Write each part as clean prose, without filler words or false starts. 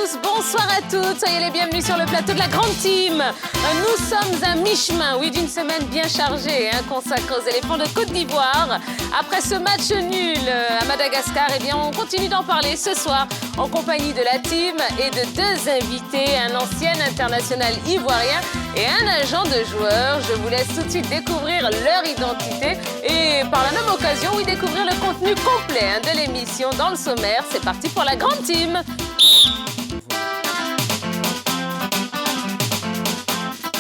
tous, bonsoir à toutes. Soyez les bienvenus sur le plateau de la grande team. Nous sommes à mi-chemin, oui, d'une semaine bien chargée, consacrée aux éléphants de Côte d'Ivoire. Après ce match nul à Madagascar, eh bien, on continue d'en parler ce soir en compagnie de la team et de deux invités, un ancien international ivoirien et un agent de joueurs. Je vous laisse tout de suite découvrir leur identité et par la même occasion, oui, découvrir le contenu complet de l'émission dans le sommaire. C'est parti pour la grande team.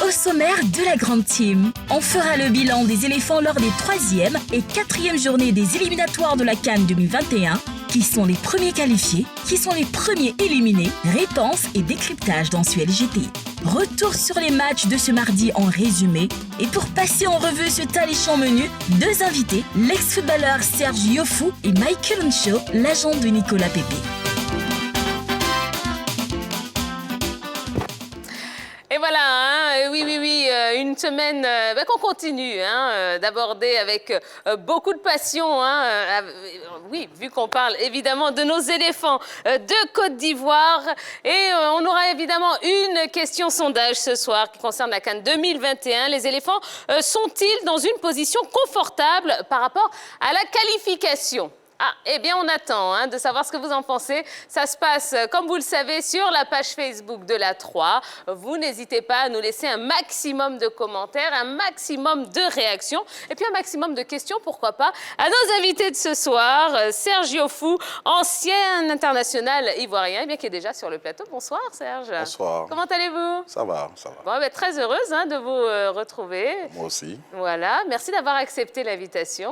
Au sommaire de la grande team, on fera le bilan des éléphants lors des 3e et 4e journées des éliminatoires de la CAN 2021. Qui sont les premiers qualifiés? Qui sont les premiers éliminés? Réponse et décryptage dans SULGT. Retour sur les matchs de ce mardi en résumé. Et pour passer en revue ce alléchant menu, deux invités, l'ex-footballeur Serge Yofou et Michael Nsho, l'agent de Nicolas Pépé. Et voilà, oui, une semaine qu'on continue d'aborder avec beaucoup de passion. Oui, vu qu'on parle évidemment de nos éléphants de Côte d'Ivoire. Et on aura évidemment une question sondage ce soir qui concerne la CAN 2021. Les éléphants sont-ils dans une position confortable par rapport à la qualification ? Eh bien, on attend de savoir ce que vous en pensez. Ça se passe, comme vous le savez, sur la page Facebook de la 3. Vous n'hésitez pas à nous laisser un maximum de commentaires, un maximum de réactions et puis un maximum de questions, pourquoi pas, à nos invités de ce soir. Serge Yofou, ancien international ivoirien, qui est déjà sur le plateau. Bonsoir, Serge. Bonsoir. Comment allez-vous? Ça va, ça va. Bon, très heureuse de vous retrouver. Moi aussi. Voilà, merci d'avoir accepté l'invitation.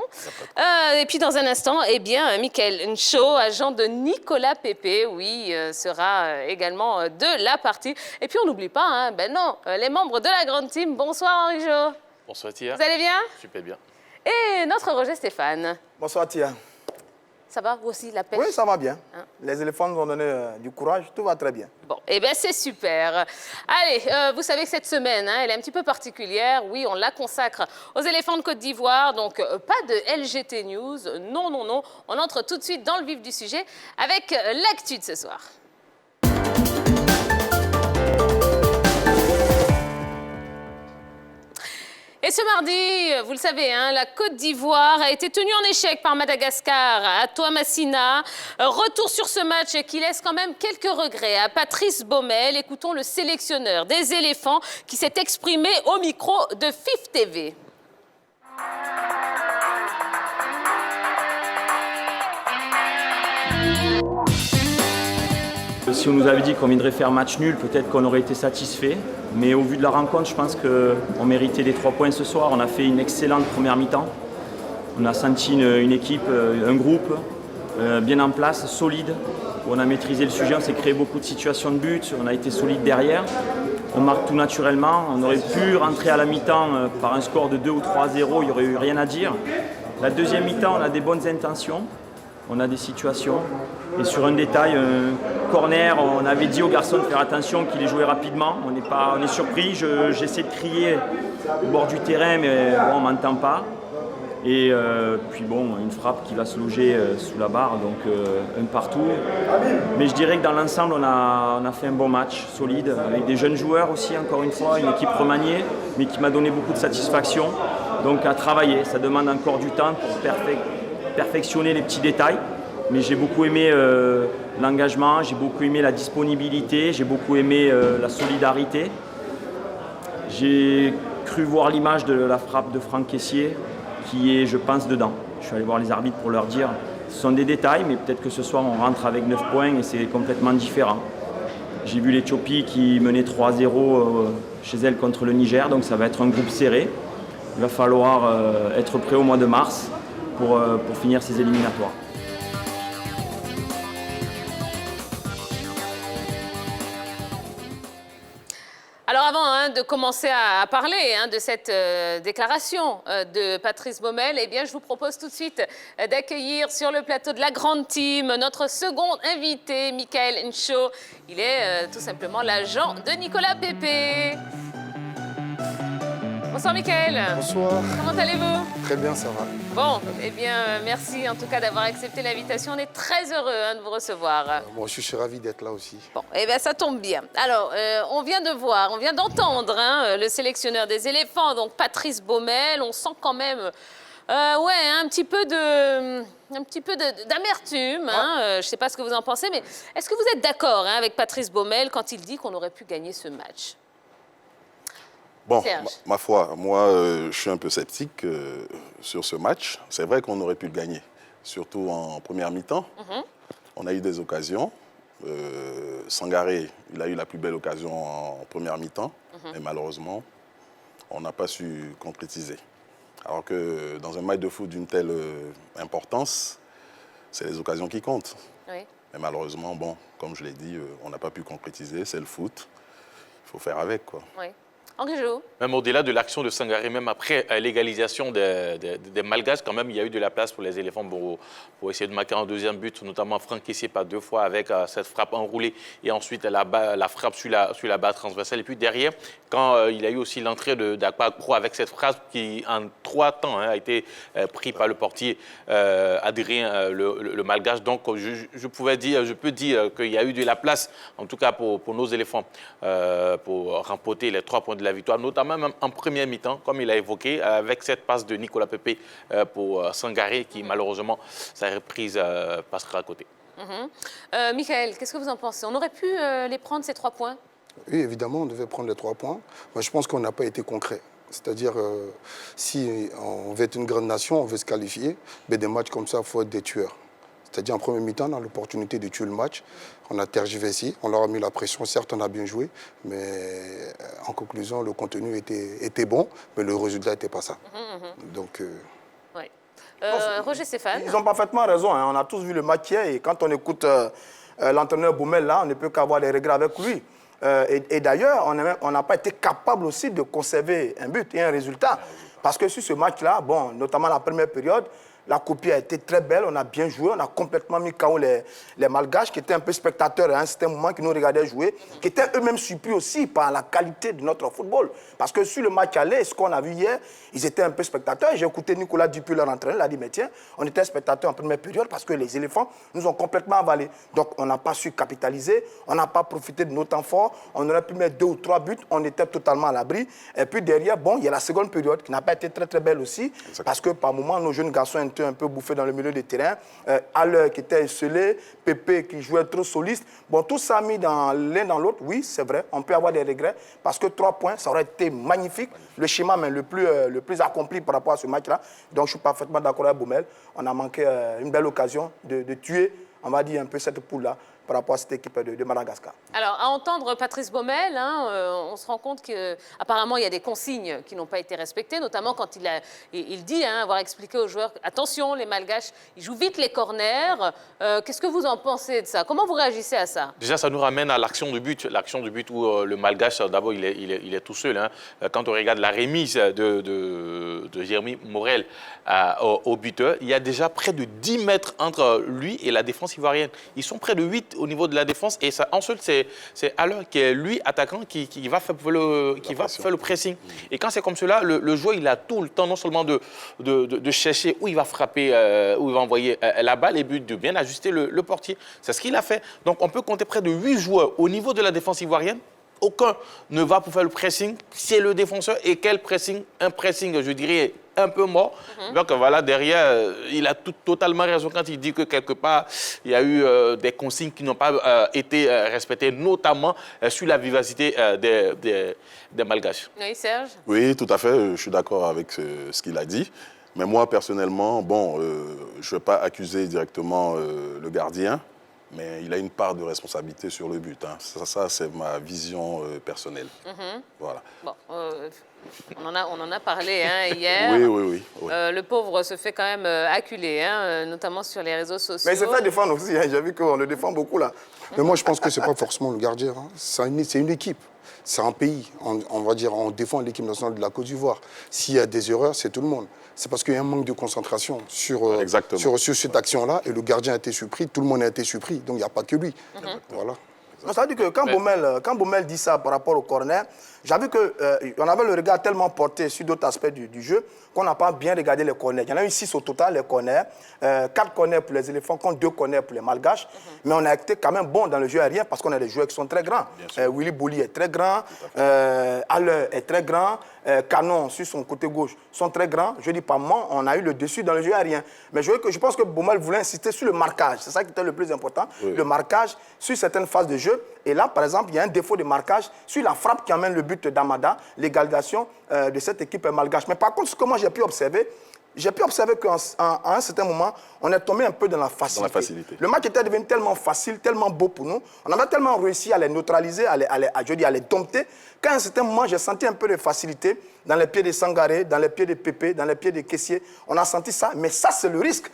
Et puis, dans un instant, Michael Nsho, agent de Nicolas Pépé, oui, sera également de la partie. Et puis, on n'oublie pas, les membres de la grande team. Bonsoir, Henri Jo. Bonsoir, Tia. Vous allez bien? Super bien. Et notre Roger Stéphane. Bonsoir, Tia. Ça va, vous aussi, la pêche? Oui, ça va bien. Les éléphants nous ont donné du courage, tout va très bien. Bon, c'est super. Allez, vous savez que cette semaine, elle est un petit peu particulière. Oui, on la consacre aux éléphants de Côte d'Ivoire, donc pas de LGT News. Non. On entre tout de suite dans le vif du sujet avec l'actu de ce soir. Et ce mardi, vous le savez, la Côte d'Ivoire a été tenue en échec par Madagascar à Toamasina. Retour sur ce match qui laisse quand même quelques regrets à Patrice Baumel. Écoutons le sélectionneur des éléphants qui s'est exprimé au micro de FIF TV. Si on nous avait dit qu'on viendrait faire match nul, peut-être qu'on aurait été satisfait. Mais au vu de la rencontre, je pense qu'on méritait les 3 points ce soir. On a fait une excellente première mi-temps. On a senti une équipe, un groupe bien en place, solide. On a maîtrisé le sujet, on s'est créé beaucoup de situations de but. On a été solide derrière. On marque tout naturellement. On aurait pu rentrer à la mi-temps par un score de 2 ou 3-0, il n'y aurait eu rien à dire. La deuxième mi-temps, on a des bonnes intentions. On a des situations. Et sur un détail, un corner, on avait dit aux garçons de faire attention, qu'ils les jouaient rapidement. On est surpris. J'essaie de crier au bord du terrain, mais on ne m'entend pas. Et puis une frappe qui va se loger sous la barre, donc un partout. Mais je dirais que dans l'ensemble, on a fait un bon match, solide, avec des jeunes joueurs aussi, encore une fois, une équipe remaniée, mais qui m'a donné beaucoup de satisfaction. Donc à travailler, ça demande encore du temps pour perfectionner les petits détails. Mais j'ai beaucoup aimé l'engagement, j'ai beaucoup aimé la disponibilité, j'ai beaucoup aimé la solidarité. J'ai cru voir l'image de la frappe de Franck Kessié qui est, je pense, dedans. Je suis allé voir les arbitres pour leur dire, ce sont des détails, mais peut-être que ce soir on rentre avec 9 points et c'est complètement différent. J'ai vu l'Éthiopie qui menait 3-0 chez elle contre le Niger, donc ça va être un groupe serré. Il va falloir être prêt au mois de mars pour finir ces éliminatoires. Alors avant de commencer à parler de cette déclaration de Patrice Baumel, je vous propose tout de suite d'accueillir sur le plateau de la grande team notre second invité, Michael Nsho. Il est tout simplement l'agent de Nicolas Pépé. Bonsoir Michael. Bonsoir. Comment allez-vous? Très bien, ça va. Bon, eh bien, merci en tout cas d'avoir accepté l'invitation. On est très heureux de vous recevoir. Moi, je suis ravi d'être là aussi. Bon, eh bien, ça tombe bien. Alors, on vient de voir, on vient d'entendre le sélectionneur des éléphants, donc Patrice Baumel. On sent quand même, un petit peu d'amertume. Je ne sais pas ce que vous en pensez, mais est-ce que vous êtes d'accord avec Patrice Baumel quand il dit qu'on aurait pu gagner ce match? Bon, Serge. ma foi, moi, je suis un peu sceptique sur ce match. C'est vrai qu'on aurait pu le gagner, surtout en première mi-temps. On a eu des occasions. Sangaré, il a eu la plus belle occasion en première mi-temps, mais malheureusement, on n'a pas su concrétiser. Alors que dans un match de foot d'une telle importance, c'est les occasions qui comptent. Oui. Mais malheureusement, bon, comme je l'ai dit, on n'a pas pu concrétiser, c'est le foot. Il faut faire avec, quoi. Oui. Anguijou. Même au-delà de l'action de Sangaré, même après l'égalisation des Malgaches, quand même, il y a eu de la place pour les éléphants pour essayer de marquer un deuxième but, notamment Franck Kessié par 2 fois avec cette frappe enroulée et ensuite la frappe sur la barre transversale. Et puis derrière, quand il y a eu aussi l'entrée d'Akpa Pro avec cette frappe qui, en 3 temps, a été prise par le portier Adrien, le Malgache. Donc, je peux dire qu'il y a eu de la place, en tout cas pour nos éléphants, pour remporter les 3 points de la victoire, notamment même en première mi-temps, comme il a évoqué, avec cette passe de Nicolas Pepe pour Sangaré, qui malheureusement, sa reprise passera à côté. Michael, qu'est-ce que vous en pensez? On aurait pu les prendre, ces 3 points? Oui, évidemment, on devait prendre les 3 points. Moi, je pense qu'on n'a pas été concret. C'est-à-dire, si on veut être une grande nation, on veut se qualifier, mais des matchs comme ça, il faut être des tueurs. C'est-à-dire, en premier mi-temps, on a l'opportunité de tuer le match. On a tergiversé, on leur a mis la pression. Certes, on a bien joué, mais en conclusion, le contenu était bon, mais le résultat n'était pas ça. Donc... Oui. Roger Stéphane. Ils ont parfaitement raison. On a tous vu le match hier et quand on écoute l'entraîneur Baumel, là, on ne peut qu'avoir des regrets avec lui. Et d'ailleurs, on n'a pas été capable aussi de conserver un but et un résultat. Parce que sur ce match-là, bon, notamment la première période, la copie a été très belle, on a bien joué, on a complètement mis KO les Malgaches qui étaient un peu spectateurs à un certain moment, qui nous regardaient jouer, qui étaient eux-mêmes surpris aussi par la qualité de notre football. Parce que sur le match aller, ce qu'on a vu hier, ils étaient un peu spectateurs. J'ai écouté Nicolas Dupuis, leur entraîneur, il a dit, mais tiens, on était spectateurs en première période parce que les éléphants nous ont complètement avalés. Donc on n'a pas su capitaliser, on n'a pas profité de nos temps forts, on aurait pu mettre 2 ou 3 buts, on était totalement à l'abri. Et puis derrière, bon, il y a la seconde période qui n'a pas été très très belle aussi, exactement. Parce que par moments, nos jeunes garçons étaient un peu bouffés dans le milieu du terrain, Haller qui était esselé, Pépé qui jouait trop soliste. Bon, tout ça mis l'un dans l'autre, oui, c'est vrai, on peut avoir des regrets, parce que 3 points, ça aurait été magnifique, le schéma mais le plus accompli par rapport à ce match-là. Donc je suis parfaitement d'accord avec Baumel, on a manqué une belle occasion de tuer, on va dire, un peu cette poule-là par rapport à cette équipe de Madagascar. Alors, à entendre Patrice Baumel, on se rend compte qu'apparemment, il y a des consignes qui n'ont pas été respectées, notamment quand il dit avoir expliqué aux joueurs, attention, les Malgaches, ils jouent vite les corners. Qu'est-ce que vous en pensez de ça? Comment vous réagissez à ça? Déjà, ça nous ramène à l'action du but. L'action du but où le Malgache, d'abord, il est tout seul. Quand on regarde la remise de Jérémy Morel au buteur, il y a déjà près de 10 mètres entre lui et la défense ivoirienne. Ils sont près de 8 au niveau de la défense. Et ça, ensuite, c'est Haller qui est lui, attaquant, qui va faire le pressing. Et quand c'est comme cela, le joueur, il a tout le temps non seulement de chercher où il va frapper, où il va envoyer la balle, et but de bien ajuster le portier. C'est ce qu'il a fait. Donc, on peut compter près de 8 joueurs au niveau de la défense ivoirienne. Aucun ne va pour faire le pressing. C'est le défenseur. Et quel pressing? Un pressing, je dirais, un peu mort. Donc voilà, derrière, il a totalement raison quand il dit que quelque part, il y a eu des consignes qui n'ont pas été respectées, notamment sur la vivacité des Malgaches. Oui, Serge? Oui, tout à fait, je suis d'accord avec ce qu'il a dit. Mais moi, personnellement, bon, je ne vais pas accuser directement le gardien, mais il a une part de responsabilité sur le but. Ça c'est ma vision personnelle. Voilà. Bon, on en a parlé hier. Oui. Le pauvre se fait quand même acculer, notamment sur les réseaux sociaux. Mais il s'est fait défendre aussi. J'ai vu qu'on le défend beaucoup là. Mais moi, je pense que ce n'est pas forcément le gardien. C'est une équipe. C'est un pays. On va dire, on défend l'équipe nationale de la Côte d'Ivoire. S'il y a des erreurs, c'est tout le monde. C'est parce qu'il y a un manque de concentration sur cette action-là. Et le gardien a été surpris, tout le monde a été surpris. Donc, il n'y a pas que lui. Voilà. Ça veut dire que quand Baumel dit ça par rapport au corner, J'avoue qu'on avait le regard tellement porté sur d'autres aspects du jeu qu'on n'a pas bien regardé les corners. Il y en a eu 6 au total, les corners. 4 corners pour les éléphants contre 2 corners pour les malgaches. Mais on a été quand même bon dans le jeu aérien parce qu'on a des joueurs qui sont très grands. Willy Bouli est très grand, Haller est très grand, Canon sur son côté gauche sont très grands. Je dis pas moi, on a eu le dessus dans le jeu aérien. Mais je pense que Baumel voulait insister sur le marquage. C'est ça qui était le plus important. Oui. Le marquage sur certaines phases de jeu. Et là, par exemple, il y a un défaut de marquage sur la frappe qui amène le but d'Amada, l'égalisation de cette équipe malgache. Mais par contre, ce que moi j'ai pu observer qu'à un certain moment, on est tombé un peu dans la facilité. Le match était devenu tellement facile, tellement beau pour nous. On avait tellement réussi à les neutraliser, à les dompter, qu'à un certain moment, j'ai senti un peu de facilité dans les pieds de Sangaré, dans les pieds de Pépé, dans les pieds de Kessié. On a senti ça, mais ça, c'est le risque.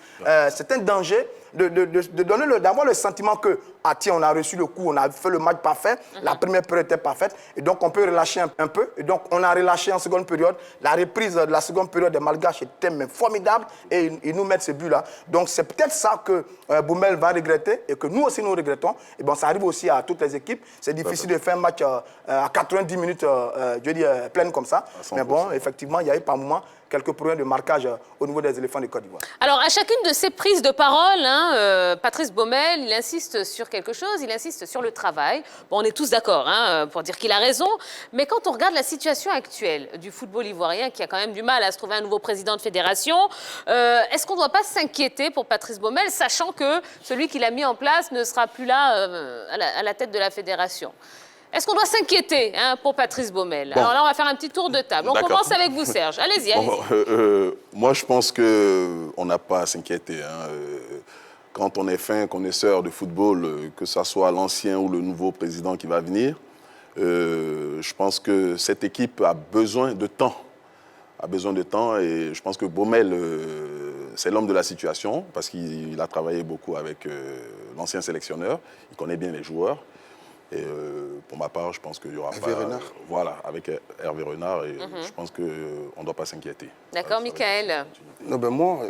C'est un danger d'avoir le sentiment que, tiens, on a reçu le coup, on a fait le match parfait, la première période était parfaite, et donc on peut relâcher un peu. Et donc, on a relâché en seconde période. La reprise de la seconde période des Malgaches était formidable, et ils nous mettent ce but-là. Donc, c'est peut-être ça que Baumel va regretter, et que nous aussi nous regrettons. Et bon, ça arrive aussi à toutes les équipes. C'est difficile de faire un match à 90 minutes, pleine comme ça. Mais bon, effectivement, il y a eu par moments quelques problèmes de marquage au niveau des éléphants de Côte d'Ivoire. Alors, à chacune de ces prises de parole, Patrice Baumel, il insiste sur quelque chose, il insiste sur le travail. Bon, on est tous d'accord pour dire qu'il a raison, mais quand on regarde la situation actuelle du football ivoirien, qui a quand même du mal à se trouver un nouveau président de fédération, est-ce qu'on ne doit pas s'inquiéter pour Patrice Baumel, sachant que celui qu'il a mis en place ne sera plus là à la tête de la fédération? Est-ce qu'on doit s'inquiéter pour Patrice Baumel? Bon. Alors là, on va faire un petit tour de table. On commence avec vous, Serge. Allez-y, allez-y. Moi, je pense qu'on n'a pas à s'inquiéter. Quand on est fin connaisseur de football, que ce soit l'ancien ou le nouveau président qui va venir, je pense que cette équipe a besoin de temps. Et je pense que Baumel, c'est l'homme de la situation parce qu'il a travaillé beaucoup avec l'ancien sélectionneur. Il connaît bien les joueurs. Et pour ma part, je pense qu'il y aura Hervé Renard. Voilà, avec Hervé Renard, et je pense qu'on ne doit pas s'inquiéter. D'accord, Michael. Non, ben moi,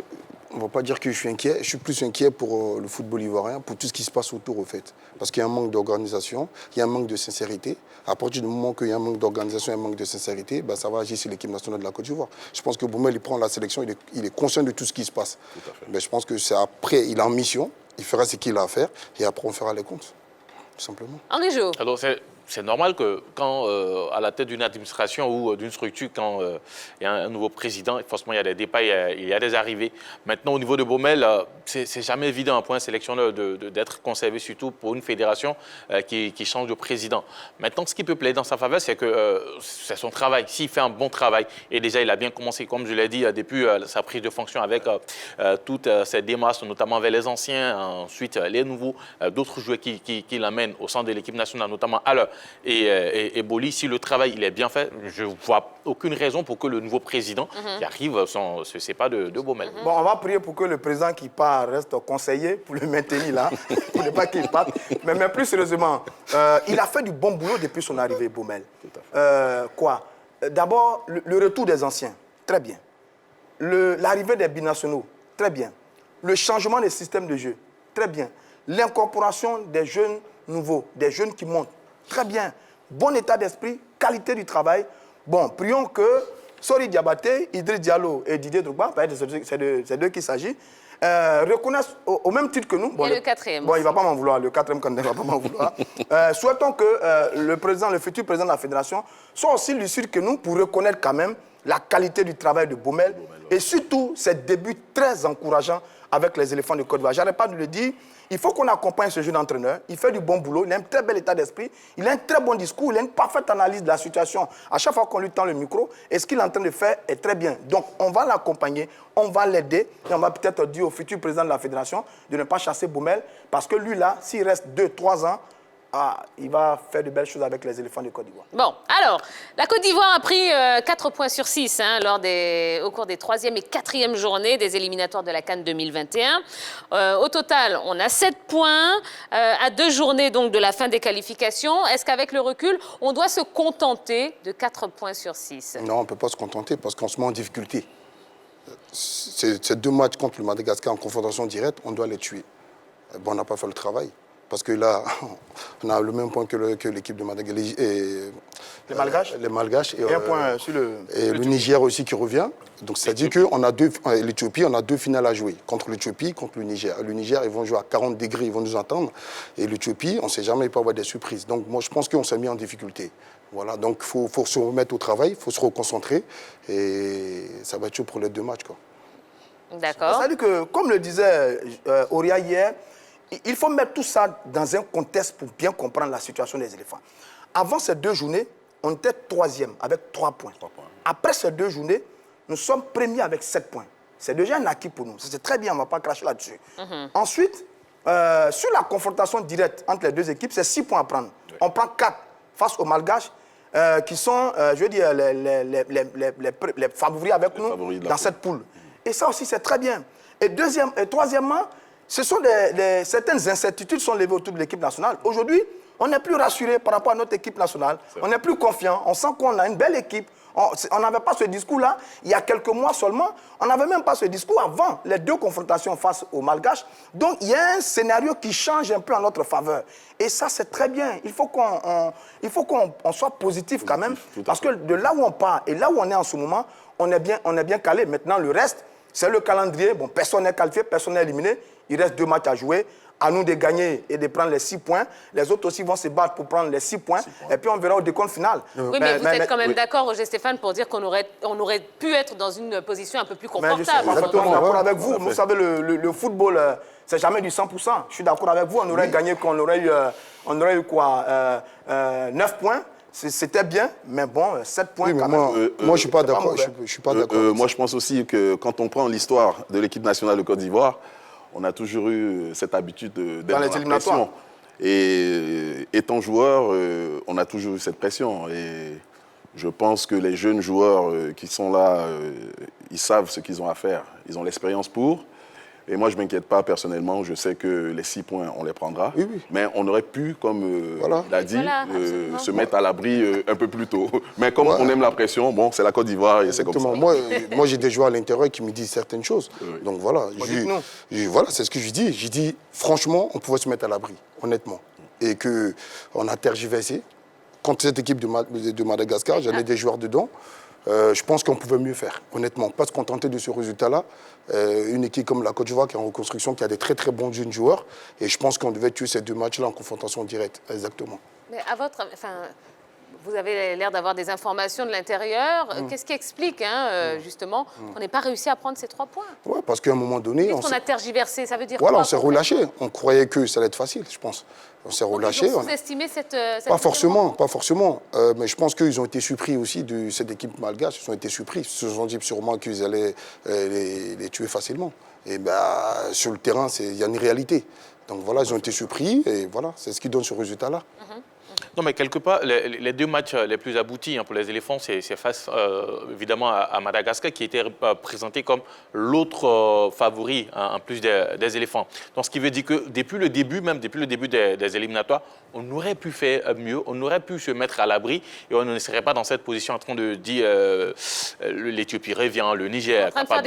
on ne va pas dire que je suis inquiet. Je suis plus inquiet pour le football ivoirien, pour tout ce qui se passe autour, au fait. Parce qu'il y a un manque d'organisation, il y a un manque de sincérité. À partir du moment qu'il y a un manque d'organisation et un manque de sincérité, ben, ça va agir sur l'équipe nationale de la Côte d'Ivoire. Je pense que Baumel, il prend la sélection, il est conscient de tout ce qui se passe. Ben, je pense que c'est après, il est en mission, il fera ce qu'il a à faire, et après, on fera les comptes. Tout simplement. Henri Jo. Alors, c'est normal que quand, à la tête d'une administration ou d'une structure, quand il y a un nouveau président, forcément, il y a des départs, il y a des arrivées. Maintenant, au niveau de Baumel, c'est jamais évident pour un sélectionneur d'être conservé, surtout pour une fédération qui change de président. Maintenant, ce qui peut plaider dans sa faveur, c'est que c'est son travail. S'il fait un bon travail, et déjà, il a bien commencé, comme je l'ai dit, depuis sa prise de fonction avec toutes ces démarches, notamment vers les anciens, ensuite les nouveaux, d'autres joueurs qui l'amènent au sein de l'équipe nationale, notamment à l'heure. Et Boli, si le travail il est bien fait, je ne vois aucune raison pour que le nouveau président qui arrive c'est pas de Baumel. Bon, on va prier pour que le président qui part reste conseiller pour le maintenir là, pour ne pas qu'il parte. Mais plus sérieusement, il a fait du bon boulot depuis son arrivée, Baumel. D'abord, le retour des anciens, très bien. L'arrivée des binationaux, très bien. Le changement des systèmes de jeu, très bien. L'incorporation des jeunes nouveaux, des jeunes qui montent. Très bien. Bon état d'esprit, qualité du travail. Bon, prions que Sori Diabaté, Idriss Diallo et Didier Drogba, c'est d'eux qu'il s'agit, reconnaissent au même titre que nous. Bon, et le quatrième. Bon, il ne va pas m'en vouloir, le quatrième candidat ne va pas m'en vouloir. Souhaitons que le futur président de la fédération soit aussi lucide que nous pour reconnaître quand même la qualité du travail de Baumel et surtout ses débuts très encourageants avec les éléphants de Côte d'Ivoire. J'arrête pas de le dire. Il faut qu'on accompagne ce jeune entraîneur. Il fait du bon boulot, il a un très bel état d'esprit, il a un très bon discours, il a une parfaite analyse de la situation. À chaque fois qu'on lui tend le micro, et ce qu'il est en train de faire est très bien. Donc, on va l'accompagner, on va l'aider, et on va peut-être dire au futur président de la fédération de ne pas chasser Baumel, parce que lui, là, s'il reste 2-3 ans, il va faire de belles choses avec les éléphants de Côte d'Ivoire. Bon, alors, la Côte d'Ivoire a pris 4 points sur 6 au cours des 3e et 4e journées des éliminatoires de la CAN 2021. Au total, on a 7 points à 2 journées donc, de la fin des qualifications. Est-ce qu'avec le recul, on doit se contenter de 4 points sur 6? Non, on ne peut pas se contenter parce qu'on se met en difficulté. Ces 2 matchs contre le Madagascar en confrontation directe, on doit les tuer. Bon, on n'a pas fait le travail. parce que là, on a le même point que l'équipe de Madagascar. Les Malgaches. Les Malgaches. Et un point sur le... Et le Niger aussi qui revient. Donc, c'est-à-dire qu'on a l'Éthiopie, on a 2 finales à jouer. Contre l'Éthiopie, contre le Niger. Le Niger, ils vont jouer à 40 degrés, ils vont nous entendre. Et l'Éthiopie, on ne sait jamais, il peut y avoir des surprises. Donc, moi, je pense qu'on s'est mis en difficulté. Voilà, donc il faut se remettre au travail, il faut se reconcentrer. Et ça va être chaud pour les 2 matchs, quoi. D'accord. C'est-à-dire que, comme le disait Auria hier, il faut mettre tout ça dans un contexte pour bien comprendre la situation des éléphants. Avant ces 2 journées, on était 3e avec 3 points. Après ces 2 journées, nous sommes premiers avec 7 points. C'est déjà un acquis pour nous. C'est très bien, on ne va pas cracher là-dessus. Ensuite, sur la confrontation directe entre les 2 équipes, c'est 6 points à prendre. On prend 4 face aux Malgaches, qui sont, je veux dire, les favoris avec nous dans cette poule. Et ça aussi, c'est très bien. Et troisièmement, certaines incertitudes sont levées autour de l'équipe nationale. Aujourd'hui, on n'est plus rassuré par rapport à notre équipe nationale. On n'est plus confiant. On sent qu'on a une belle équipe. On n'avait pas ce discours-là il y a quelques mois seulement. On n'avait même pas ce discours avant les 2 confrontations face aux Malgaches. Donc, il y a un scénario qui change un peu en notre faveur. Et ça, c'est très bien. Il faut qu'on soit positif quand même. Parce que de là où on part et là où on est en ce moment, on est bien calé. Maintenant, le reste, c'est le calendrier. Bon, personne n'est qualifié, personne n'est éliminé. Il reste 2 matchs à jouer. À nous de gagner et de prendre les 6 points. Les autres aussi vont se battre pour prendre les 6 points. Et puis on verra au décompte final. Oui, mais vous êtes quand même d'accord, Roger Stéphane, pour dire qu'on aurait pu être dans une position un peu plus confortable. Je suis d'accord avec vous. Vous savez, le football, c'est jamais du 100%. Je suis d'accord avec vous. On aurait gagné, on aurait eu quoi 9 points. C'était bien, mais bon, 7 points. Oui, mais moi, je ne suis pas d'accord. Moi, je pense aussi que quand on prend l'histoire de l'équipe nationale de Côte d'Ivoire, on a toujours eu cette habitude d'être dans les éliminatoires. Et étant joueur, on a toujours eu cette pression. Et je pense que les jeunes joueurs qui sont là, ils savent ce qu'ils ont à faire. Ils ont l'expérience pour. Et moi, je ne m'inquiète pas personnellement. Je sais que les 6 points, on les prendra. Oui, oui. Mais on aurait pu, comme il a dit, se mettre à l'abri un peu plus tôt. Mais comme on aime la pression, bon, c'est la Côte d'Ivoire et c'est comme ça. Moi j'ai des joueurs à l'intérieur qui me disent certaines choses. Oui. Donc voilà, voilà, c'est ce que je dis. Je dis, franchement, on pouvait se mettre à l'abri, honnêtement. Et qu'on a tergiversé. Contre cette équipe de Madagascar, j'en ai des joueurs dedans. Je pense qu'on pouvait mieux faire, honnêtement. Pas se contenter de ce résultat-là. Une équipe comme la Côte d'Ivoire qui est en reconstruction, qui a des très très bons jeunes joueurs. Et je pense qu'on devait tuer ces 2 matchs-là en confrontation directe. Exactement. Mais vous avez l'air d'avoir des informations de l'intérieur. Qu'est-ce qui explique, justement, qu'on n'ait pas réussi à prendre ces 3 points? Oui, parce qu'à un moment donné... Qu'est-ce qu'on a tergiversé? Ça veut dire voilà, quoi, on s'est relâché. On croyait que ça allait être facile, je pense. On s'est relâché. Ils ont sous-estimé cette pas forcément. Mais je pense qu'ils ont été surpris aussi de cette équipe malgache. Ils ont été surpris. Ils se sont dit sûrement qu'ils allaient les tuer facilement. Et sur le terrain, il y a une réalité. Donc voilà, ils ont été surpris et voilà, c'est ce qui donne ce résultat-là. Non, mais quelque part, les 2 matchs les plus aboutis pour les éléphants, c'est face évidemment à Madagascar, qui était présenté comme l'autre favori en plus des éléphants. Donc, ce qui veut dire que depuis le début des éliminatoires, on aurait pu faire mieux, on aurait pu se mettre à l'abri et on ne serait pas dans cette position en train de dire l'Éthiopie revient, le Niger. En train de faire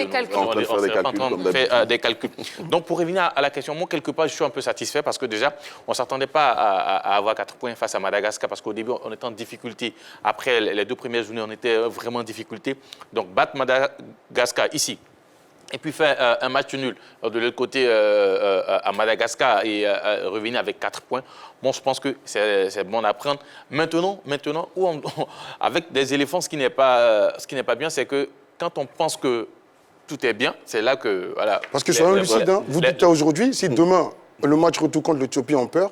des calculs. Donc, pour revenir à la question, moi, quelque part, je suis un peu satisfait parce que déjà, on ne s'attendait pas à avoir 4 points face à Madagascar parce qu'au début, on était en difficulté. Après les 2 premières journées, on était vraiment en difficulté. Donc, battre Madagascar ici et puis faire un match nul de l'autre côté à Madagascar et revenir avec 4 points, bon, je pense que c'est bon à prendre. Maintenant avec des éléphants, ce qui n'est pas bien, c'est que quand on pense que tout est bien, c'est là que... Voilà, parce que soyons lucides, vous dites aujourd'hui, si demain... Le match retour contre l'Éthiopie, on perd,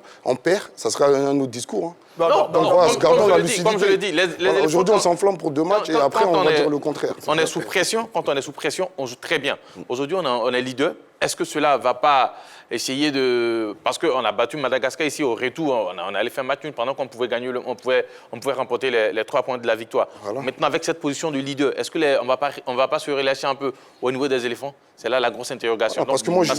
ça sera un autre discours. Donc voilà, gardons la lucidité. Comme je le dis, aujourd'hui, on s'enflamme pour 2 matchs et après, on va dire le contraire. On est sous pression. Quand on est sous pression, on joue très bien. Aujourd'hui, on est leader. Est-ce que cela ne va pas essayer de... Parce qu'on a battu Madagascar ici au retour, on allait faire un match nul pendant qu'on pouvait gagner, on pouvait remporter les 3 points de la victoire. Voilà. Maintenant, avec cette position de leader, est-ce qu'on ne va pas se relâcher un peu au niveau des éléphants? C'est là la grosse interrogation. Parce que moi, je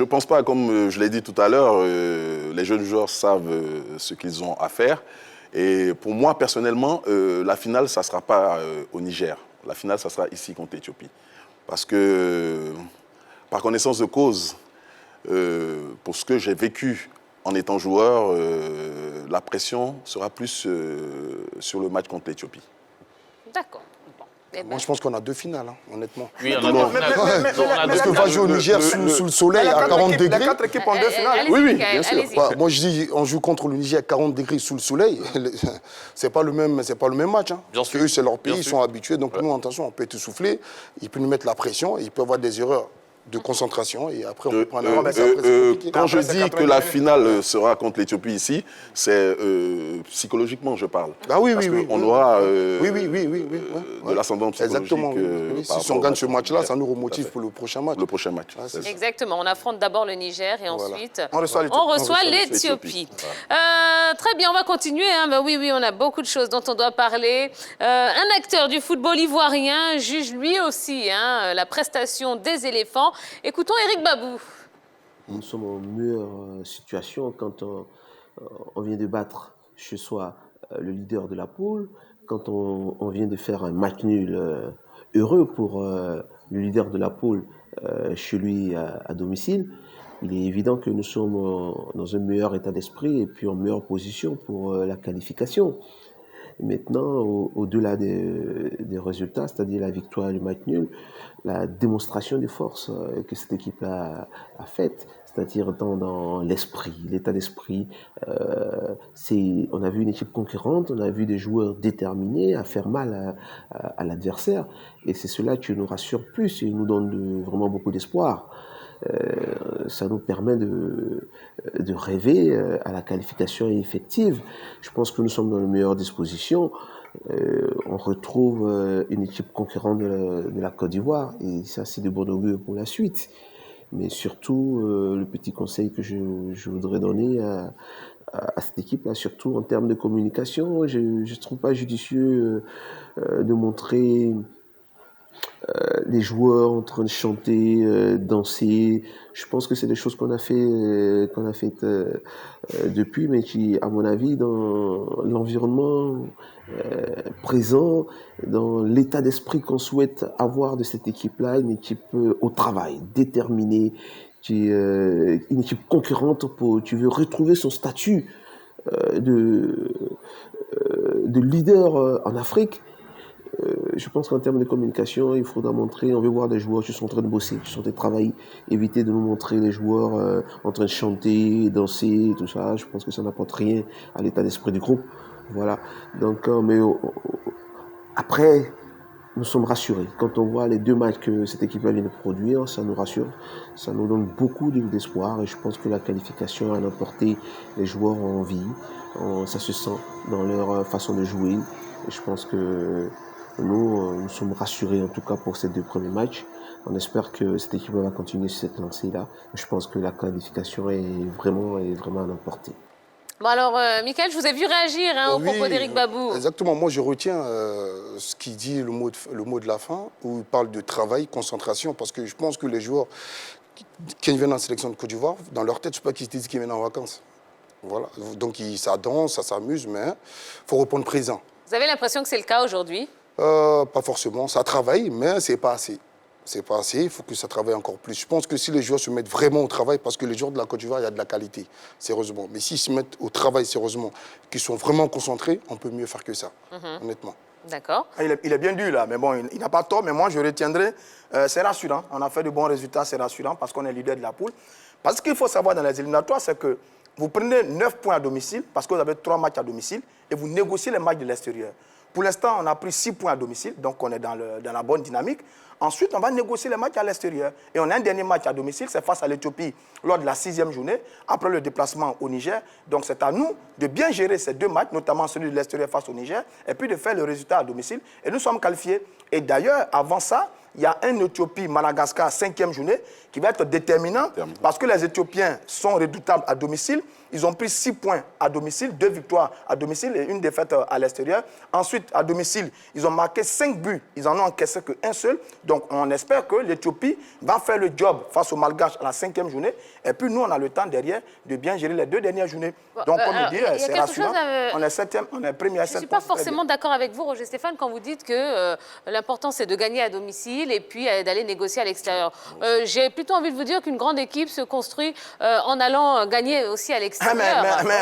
ne pense pas, comme je l'ai dit tout à l'heure, les jeunes joueurs savent ce qu'ils ont à faire. Et pour moi, personnellement, la finale, ça ne sera pas au Niger. La finale, ça sera ici contre l'Éthiopie. Parce que, par connaissance de cause, pour ce que j'ai vécu en étant joueur, la pression sera plus sur le match contre l'Éthiopie. D'accord. Bon. Eh ben, Moi, je pense qu'on a 2 finales, hein, honnêtement. Oui, on a deux finales. Parce qu'on va jouer au Niger sous le soleil à 40 degrés. Les 4 équipes en 2 finales. allez-y, Oui, Mickaël, bien sûr. allez-y. Bah, moi, je dis, on joue contre le Niger à 40 degrés sous le soleil. C'est pas le même match. Hein. Bien Parce sûr. que eux, c'est leur pays, Bien ils sûr. sont habitués. Donc nous, attention, on peut être soufflé, il peut nous mettre la pression, et il peut y avoir des erreurs de concentration, et après, on peut prendre la mais c'est après, c'est compliqué. Quand je Après, c'est dis que 90 la minutes. finale sera contre l'Éthiopie ici, c'est psychologiquement, je parle. Ah oui, Parce oui, oui. qu'on aura Oui. de l'ascendant psychologique. Exactement. Oui. par Si on rapport gagne au ce match match-là, Niger. ça nous Tout à remotive fait. pour le prochain match. Le prochain match. Ah, c'est ça. Exactement. On affronte d'abord le Niger et ensuite On reçoit l'Éthiopie. on reçoit On reçoit l'Éthiopie. l'Éthiopie. Très bien, on va continuer. Hein. Ben oui, on a beaucoup de choses dont on doit parler. Un acteur du football ivoirien juge lui aussi hein, la prestation des éléphants. Écoutons Eric Babou. Nous sommes en meilleure situation quand on vient de battre chez soi le leader de la poule, quand on vient de faire un match nul heureux pour le leader de la poule chez lui à domicile. Il est évident que nous sommes dans un meilleur état d'esprit et puis en meilleure position pour la qualification. Maintenant, au-delà des résultats, c'est-à-dire la victoire et le match nul, la démonstration de force que cette équipe a faite, c'est-à-dire dans l'esprit, l'état d'esprit. On a vu une équipe conquérante, on a vu des joueurs déterminés à faire mal à l'adversaire, et c'est cela qui nous rassure plus et nous donne vraiment beaucoup d'espoir. Ça nous permet de rêver à la qualification effective. Je pense que nous sommes dans les meilleures dispositions. On retrouve une équipe conquérante de la Côte d'Ivoire et ça, c'est de bon augure pour la suite. Mais surtout, le petit conseil que je voudrais donner à cette équipe-là, surtout en termes de communication, je ne trouve pas judicieux de montrer les joueurs en train de chanter, danser. Je pense que c'est des choses qu'on a faites depuis, mais qui, à mon avis, dans l'environnement présent, dans l'état d'esprit qu'on souhaite avoir de cette équipe-là, une équipe au travail, déterminée, une équipe concurrente, tu veux retrouver son statut de leader en Afrique. Je pense qu'en termes de communication, il faudra montrer, on veut voir des joueurs qui sont en train de bosser, qui sont en train de travailler, éviter de nous montrer les joueurs en train de chanter, danser, tout ça. Je pense que ça n'apporte rien à l'état d'esprit du groupe. Voilà. Donc, après, nous sommes rassurés. Quand on voit les 2 matchs que cette équipe vient de produire, ça nous rassure, ça nous donne beaucoup d'espoir et je pense que la qualification a emporté les joueurs en vie. Ça se sent dans leur façon de jouer et je pense que nous sommes rassurés en tout cas pour ces 2 premiers matchs. On espère que cette équipe va continuer sur cette lancée-là. Je pense que la qualification est vraiment à l'emporter. Bon alors, Mickaël, je vous ai vu réagir hein, au propos d'Eric Babou. Exactement. Moi, je retiens ce qu'il dit, le mot de la fin, où il parle de travail, concentration, parce que je pense que les joueurs qui viennent en sélection de Côte d'Ivoire, dans leur tête, je ne sais pas qu'ils se disent qu'ils viennent en vacances. Voilà. Donc, ça danse, ça s'amuse, mais il faut répondre présent. Vous avez l'impression que c'est le cas aujourd'hui? Pas forcément. Ça travaille, mais c'est pas assez. C'est pas assez, il faut que ça travaille encore plus. Je pense que si les joueurs se mettent vraiment au travail, parce que les joueurs de la Côte d'Ivoire, il y a de la qualité, sérieusement. Mais s'ils se mettent au travail sérieusement, qu'ils sont vraiment concentrés, on peut mieux faire que ça, honnêtement. D'accord. Il est bien dur là, mais bon, il n'a pas tort, mais moi je retiendrai, c'est rassurant. On a fait de bons résultats, c'est rassurant parce qu'on est leader de la poule. Parce qu'il faut savoir dans les éliminatoires, c'est que vous prenez 9 points à domicile, parce que vous avez 3 matchs à domicile, et vous négociez les matchs de l'extérieur. Pour l'instant, on a pris 6 points à domicile, donc on est dans la bonne dynamique. Ensuite, on va négocier les matchs à l'extérieur. Et on a un dernier match à domicile, c'est face à l'Éthiopie lors de la 6e journée, après le déplacement au Niger. Donc c'est à nous de bien gérer ces 2 matchs, notamment celui de l'extérieur face au Niger, et puis de faire le résultat à domicile. Et nous sommes qualifiés. Et d'ailleurs, avant ça, il y a un Éthiopie-Madagascar 5e journée qui va être déterminant parce que les Éthiopiens sont redoutables à domicile. Ils ont pris 6 points à domicile, 2 victoires à domicile et une défaite à l'extérieur. Ensuite, à domicile, ils ont marqué 5 buts. Ils en ont encaissé qu'un seul. Donc, on espère que l'Éthiopie va faire le job face aux Malgaches à la 5e journée. Et puis, nous, on a le temps derrière de bien gérer les 2 dernières journées. Donc, comme je dis, c'est rassurant. On est 7e, on est premier à 7 Je ne suis pas forcément d'accord avec vous, Roger Stéphane, quand vous dites que l'important, c'est de gagner à domicile et puis d'aller négocier à l'extérieur. J'ai plutôt envie de vous dire qu'une grande équipe se construit en allant gagner aussi à l'extérieur. Mais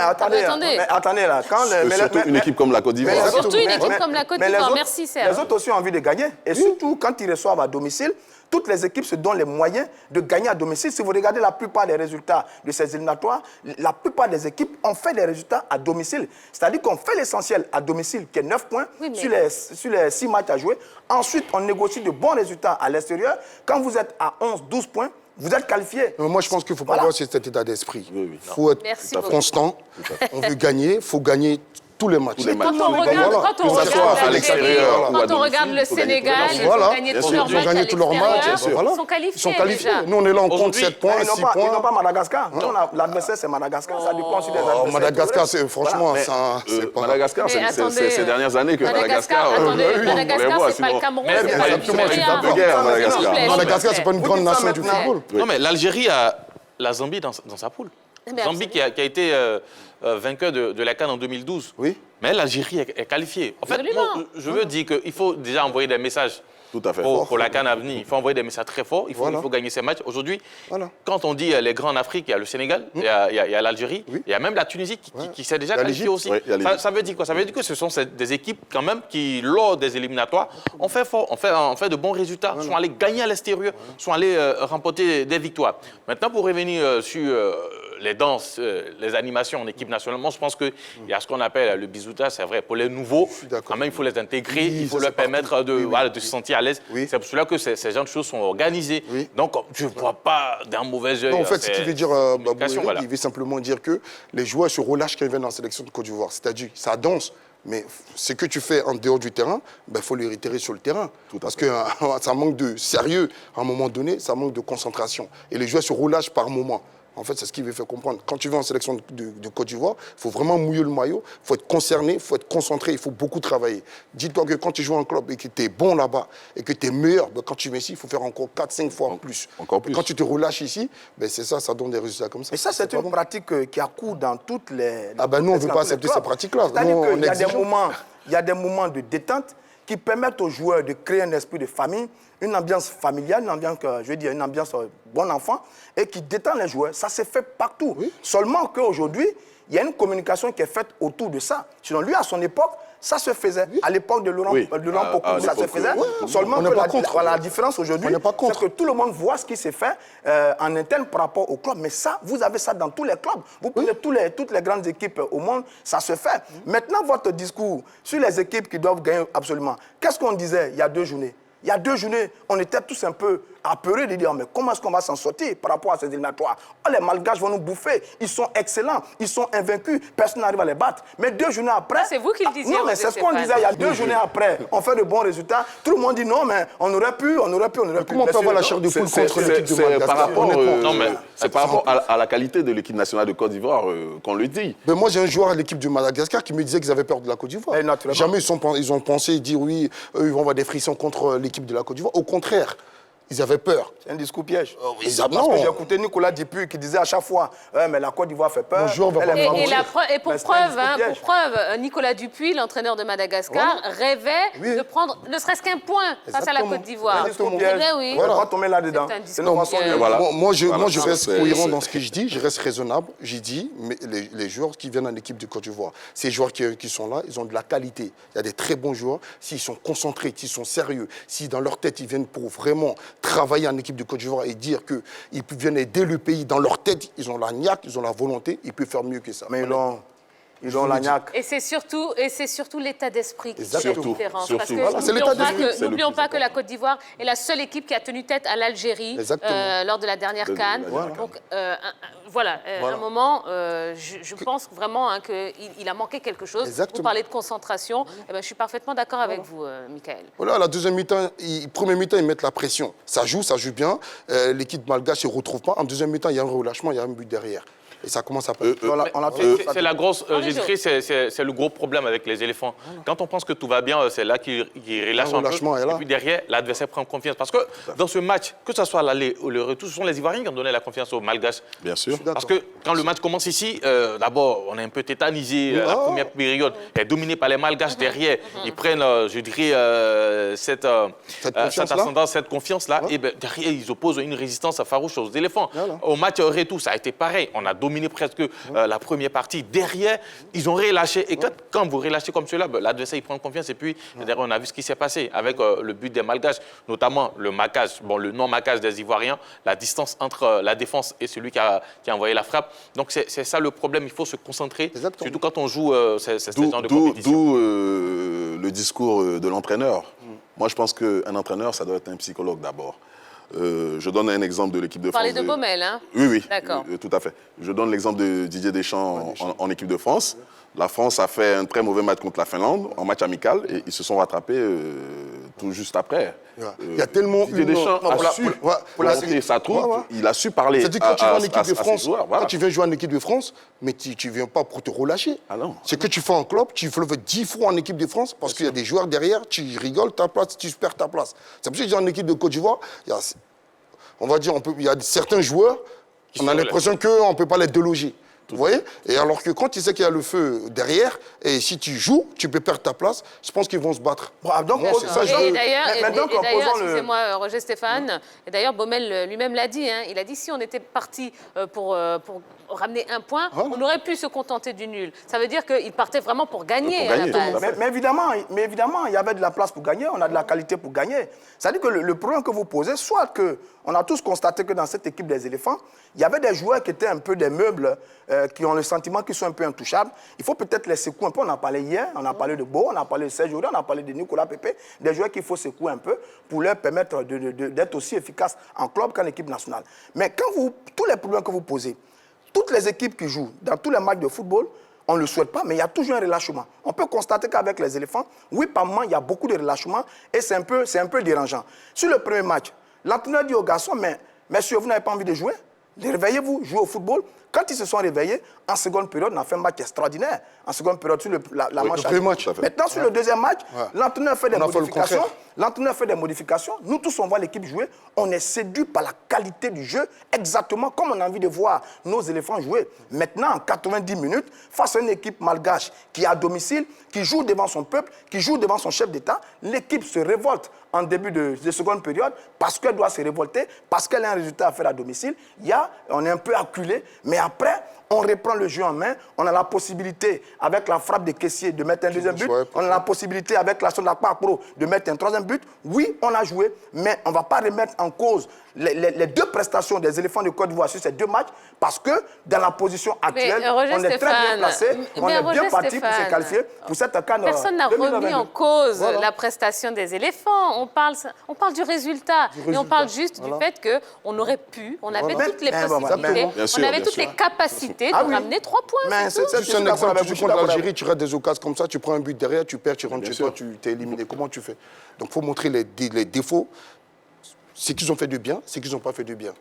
attendez là. Surtout une équipe comme la Côte d'Ivoire. Surtout une équipe comme la Côte d'Ivoire. Merci, Serge. Les autres aussi ont envie de gagner. Et surtout, quand ils reçoivent à domicile, toutes les équipes se donnent les moyens de gagner à domicile. Si vous regardez la plupart des résultats de ces éliminatoires, la plupart des équipes ont fait des résultats à domicile. C'est-à-dire qu'on fait l'essentiel à domicile, qui est 9 points sur les 6 matchs à jouer. Ensuite, on négocie de bons résultats à l'extérieur. Quand vous êtes à 11, 12 points, vous êtes qualifié. Moi, je pense qu'il ne faut pas avoir cet état d'esprit. Il faut être constant. On veut gagner. Il faut gagner tous les matchs. Quand on regarde le Sénégal, ils ont gagné tous leurs matchs à l'extérieur. Ils sont qualifiés. Nous, on est là, on compte 7 points, 6 points. Ils n'ont pas Madagascar. L'adversaire, c'est Madagascar. Ça dépend aussi des adversaires. Madagascar, franchement, Madagascar, c'est ces dernières années que Madagascar... Madagascar, c'est pas le Cameroun. Madagascar, c'est pas une grande nation du football. Non, mais l'Algérie a la Zambie dans sa poule. Zambie qui a été vainqueur de la CAN en 2012. Oui. Mais l'Algérie est qualifiée. En fait, je veux dire qu'il faut déjà envoyer des messages Tout à fait. pour la CAN à venir. Il faut envoyer des messages très forts. Il faut gagner ces matchs. Aujourd'hui, quand on dit les grands en Afrique, il y a le Sénégal, il y a l'Algérie, il y a même la Tunisie qui s'est déjà qualifiée aussi. Oui, ça veut dire quoi? Ça veut dire que ce sont des équipes quand même qui, lors des éliminatoires, ont fait fort, ont fait de bons résultats, sont allés gagner à l'extérieur, sont allés remporter des victoires. Maintenant, pour revenir sur les danses, les animations en équipe nationale, moi, je pense qu'il y a ce qu'on appelle le bisoutage, c'est vrai. Pour les nouveaux, quand même, il faut les intégrer, il faut leur permettre de se sentir à l'aise. C'est pour cela que ces genres de choses sont organisées. Donc, je ne vois pas d'un mauvais œil. En fait, ce qu'il veut dire, Babou, il veut simplement dire que les joueurs se relâchent quand ils viennent en sélection de Côte d'Ivoire. C'est-à-dire, ça danse. Mais ce que tu fais en dehors du terrain, il faut le réitérer sur le terrain. Parce que ça manque de sérieux à un moment donné, ça manque de concentration. Et les joueurs se relâchent par moment. En fait, c'est ce qu'il veut faire comprendre. Quand tu vas en sélection de Côte d'Ivoire, il faut vraiment mouiller le maillot, il faut être concerné, il faut être concentré, il faut beaucoup travailler. Dis-toi que quand tu joues en club et que tu es bon là-bas et que tu es meilleur, quand tu viens ici, il faut faire encore 4-5 fois plus. Encore plus. Quand tu te relâches ici, c'est ça, ça donne des résultats comme ça. Et ça, c'est une pratique qui a cours dans toutes les... Nous, on ne veut pas accepter ces pratiques-là. C'est-à-dire qu'il y a des moments de détente qui permettent aux joueurs de créer un esprit de famille, une ambiance familiale, une ambiance, une ambiance bon enfant, et qui détend les joueurs. Ça se fait partout. Seulement qu'aujourd'hui, il y a une communication qui est faite autour de ça. Sinon, lui, à son époque, ça se faisait. À l'époque de Laurent Pocou, ça se faisait. Seulement que la différence aujourd'hui, c'est que tout le monde voit ce qui s'est fait en interne par rapport au club. Mais ça, vous avez ça dans tous les clubs. Vous prenez toutes les grandes équipes au monde, ça se fait. Maintenant, votre discours sur les équipes qui doivent gagner absolument. Qu'est-ce qu'on disait il y a 2 journées? Il y a 2 journées, on était tous un peu apeurés de dire mais comment est-ce qu'on va s'en sortir par rapport à ces éliminatoires? Les Malgaches vont nous bouffer, ils sont excellents, ils sont invaincus, personne n'arrive à les battre. Mais 2 journées après... C'est vous qui le disiez. Non, mais c'est ce qu'on disait il y a 2 journées après. On fait de bons résultats. Tout le monde dit non, mais on aurait pu. Comment on peut avoir la chair de poule contre l'équipe de Madagascar? C'est par rapport à la qualité de l'équipe nationale de Côte d'Ivoire qu'on le dit. Mais moi, j'ai un joueur à l'équipe du Madagascar qui me disait qu'ils avaient peur de la Côte d'Ivoire. Jamais ils ont pensé dire oui, eux, ils vont avoir des frictions contre l'équipe de la Côte d'Ivoire. Au contraire, ils avaient peur. C'est un discours piège. Parce que j'ai écouté Nicolas Dupuis qui disait à chaque fois mais la Côte d'Ivoire fait peur. Et pour preuve, Nicolas Dupuis, l'entraîneur de Madagascar, rêvait de prendre ne serait-ce qu'un point face à la Côte d'Ivoire. On ne va pas tomber là-dedans. Moi, je reste cohérent dans ce que je dis, je reste raisonnable. J'ai dit, mais les joueurs qui viennent en équipe de Côte d'Ivoire, ces joueurs qui sont là, ils ont de la qualité. Il y a des très bons joueurs. S'ils sont concentrés, s'ils sont sérieux, si dans leur tête, ils viennent pour vraiment travailler en équipe de Côte d'Ivoire et dire qu'ils viennent aider le pays, dans leur tête, ils ont la niaque, ils ont la volonté, ils peuvent faire mieux que ça. Mais ils ont la niaque. Et c'est surtout l'état d'esprit qui fait la différence. Parce que n'oublions pas que la Côte d'Ivoire est la seule équipe qui a tenu tête à l'Algérie lors de la dernière CAN. Donc à un moment, je pense vraiment qu'il a manqué quelque chose. Vous parlez de concentration. Je suis parfaitement d'accord avec vous, Michael. Voilà, la deuxième mi-temps, premier mi-temps, ils mettent la pression. Ça joue bien. L'équipe malgache ne se retrouve pas. En deuxième mi-temps, il y a un relâchement, il y a un but derrière. Et ça commence à pas. C'est la grosse, je dirais, c'est le gros problème avec les éléphants. Quand on pense que tout va bien, c'est là qu'ils relâchent un peu. Et puis derrière, l'adversaire prend confiance. Parce que dans ce match, que ce soit l'aller ou le retour, ce sont les Ivoiriens qui ont donné la confiance aux Malgaches. Bien sûr. Parce que quand le match commence ici, d'abord, on est un peu tétanisé. La première période est dominée par les Malgaches. Derrière, ils prennent, je dirais, cette ascendance, cette confiance-là. Et ben, derrière, ils opposent une résistance farouche aux éléphants. Au match retour, ça a été pareil. On a dominé presque la première partie. Derrière, ils ont relâché. Et quand vous relâchez comme cela, ben, l'adversaire, il prend confiance. Et puis, derrière, on a vu ce qui s'est passé avec le but des Malgaches, notamment le non-maquage des Ivoiriens, la distance entre la défense et celui qui a envoyé la frappe. Donc, c'est ça le problème. Il faut se concentrer, surtout quand on joue ce genre de compétition. D'où le discours de l'entraîneur. Moi, je pense qu'un entraîneur, ça doit être un psychologue d'abord. Je donne un exemple de l'équipe de France. Vous parlez de Baumel, hein? Oui. D'accord. Tout à fait. Je donne l'exemple de Didier Deschamps en équipe de France. La France a fait un très mauvais match contre la Finlande en match amical et ils se sont rattrapés tout juste après. Il y a tellement Didier Deschamps a su monter sa troupe, il a su parler C'est-à-dire quand tu vas en équipe de ses France, joueurs, voilà. quand tu viens jouer en équipe de France, mais tu ne viens pas pour te relâcher. Ah non. C'est que tu fais en club, tu le fais 10 fois en équipe de France parce qu'il y a des joueurs derrière, tu rigoles ta place, tu perds ta place. C'est pour ça que je dis en équipe de Côte d'Ivoire, on va dire, il y a certains joueurs, on a l'impression qu'on ne peut pas les déloger. Vous voyez? Et alors que quand tu sais qu'il y a le feu derrière, et si tu joues, tu peux perdre ta place, je pense qu'ils vont se battre. Donc, et d'ailleurs, excusez-moi, Roger Stéphane, et d'ailleurs, Baumel lui-même l'a dit, hein, il a dit si on était parti pour ramener un point, on aurait pu se contenter du nul. Ça veut dire qu'il partait vraiment pour gagner à la base. Mais évidemment, il y avait de la place pour gagner, on a de la qualité pour gagner. C'est-à-dire que le problème que vous posez, soit qu'on a tous constaté que dans cette équipe des éléphants, il y avait des joueurs qui étaient un peu des meubles, qui ont le sentiment qu'ils sont un peu intouchables. Il faut peut-être les secouer un peu. On a parlé hier, on a parlé de Beau, on a parlé de Serge Aurier, on a parlé de Nicolas Pepe, des joueurs qu'il faut secouer un peu pour leur permettre d'être aussi efficaces en club qu'en équipe nationale. Mais tous les problèmes que vous posez, toutes les équipes qui jouent dans tous les matchs de football, on ne le souhaite pas, mais il y a toujours un relâchement. On peut constater qu'avec les éléphants, oui, par moment, il y a beaucoup de relâchement et c'est un peu dérangeant. Sur le premier match, l'entraîneur dit aux garçons, mais messieurs, vous n'avez pas envie de jouer? Réveillez-vous, jouez au football. Quand ils se sont réveillés, en seconde période, on a fait un match extraordinaire. En seconde période, sur la manche. Maintenant, sur le deuxième match, l'entraîneur fait des modifications. L'entraîneur fait des modifications. Nous tous, on voit l'équipe jouer. On est séduit par la qualité du jeu, exactement comme on a envie de voir nos éléphants jouer. Maintenant, en 90 minutes, face à une équipe malgache qui est à domicile, qui joue devant son peuple, qui joue devant son chef d'État, l'équipe se révolte en début de seconde période parce qu'elle doit se révolter, parce qu'elle a un résultat à faire à domicile. On est un peu acculé, mais après, on reprend le jeu en main. On a la possibilité, avec la frappe des caissiers, de mettre un deuxième but. On a la possibilité, avec l'action de la part pro, de mettre un troisième but. Oui, on a joué, mais on ne va pas remettre en cause les deux prestations des éléphants de Côte d'Ivoire sur ces deux matchs, parce que dans la position actuelle, on est très bien placé, on est bien parti pour se qualifier pour cette CAN. Personne n'a remis en cause la prestation des éléphants. On parle du résultat. Et on parle juste du fait qu'on aurait pu, on avait toutes les possibilités, on avait toutes les capacités de ramener 3 points. Mais c'est un exemple, tu joues contre l'Algérie, tu rates des occasions comme ça, tu prends un but derrière, tu perds, tu rentres chez toi, tu t'es éliminé. Comment tu fais? Donc il faut montrer les défauts, ce qu'ils ont fait de bien, ce qu'ils n'ont pas fait de bien.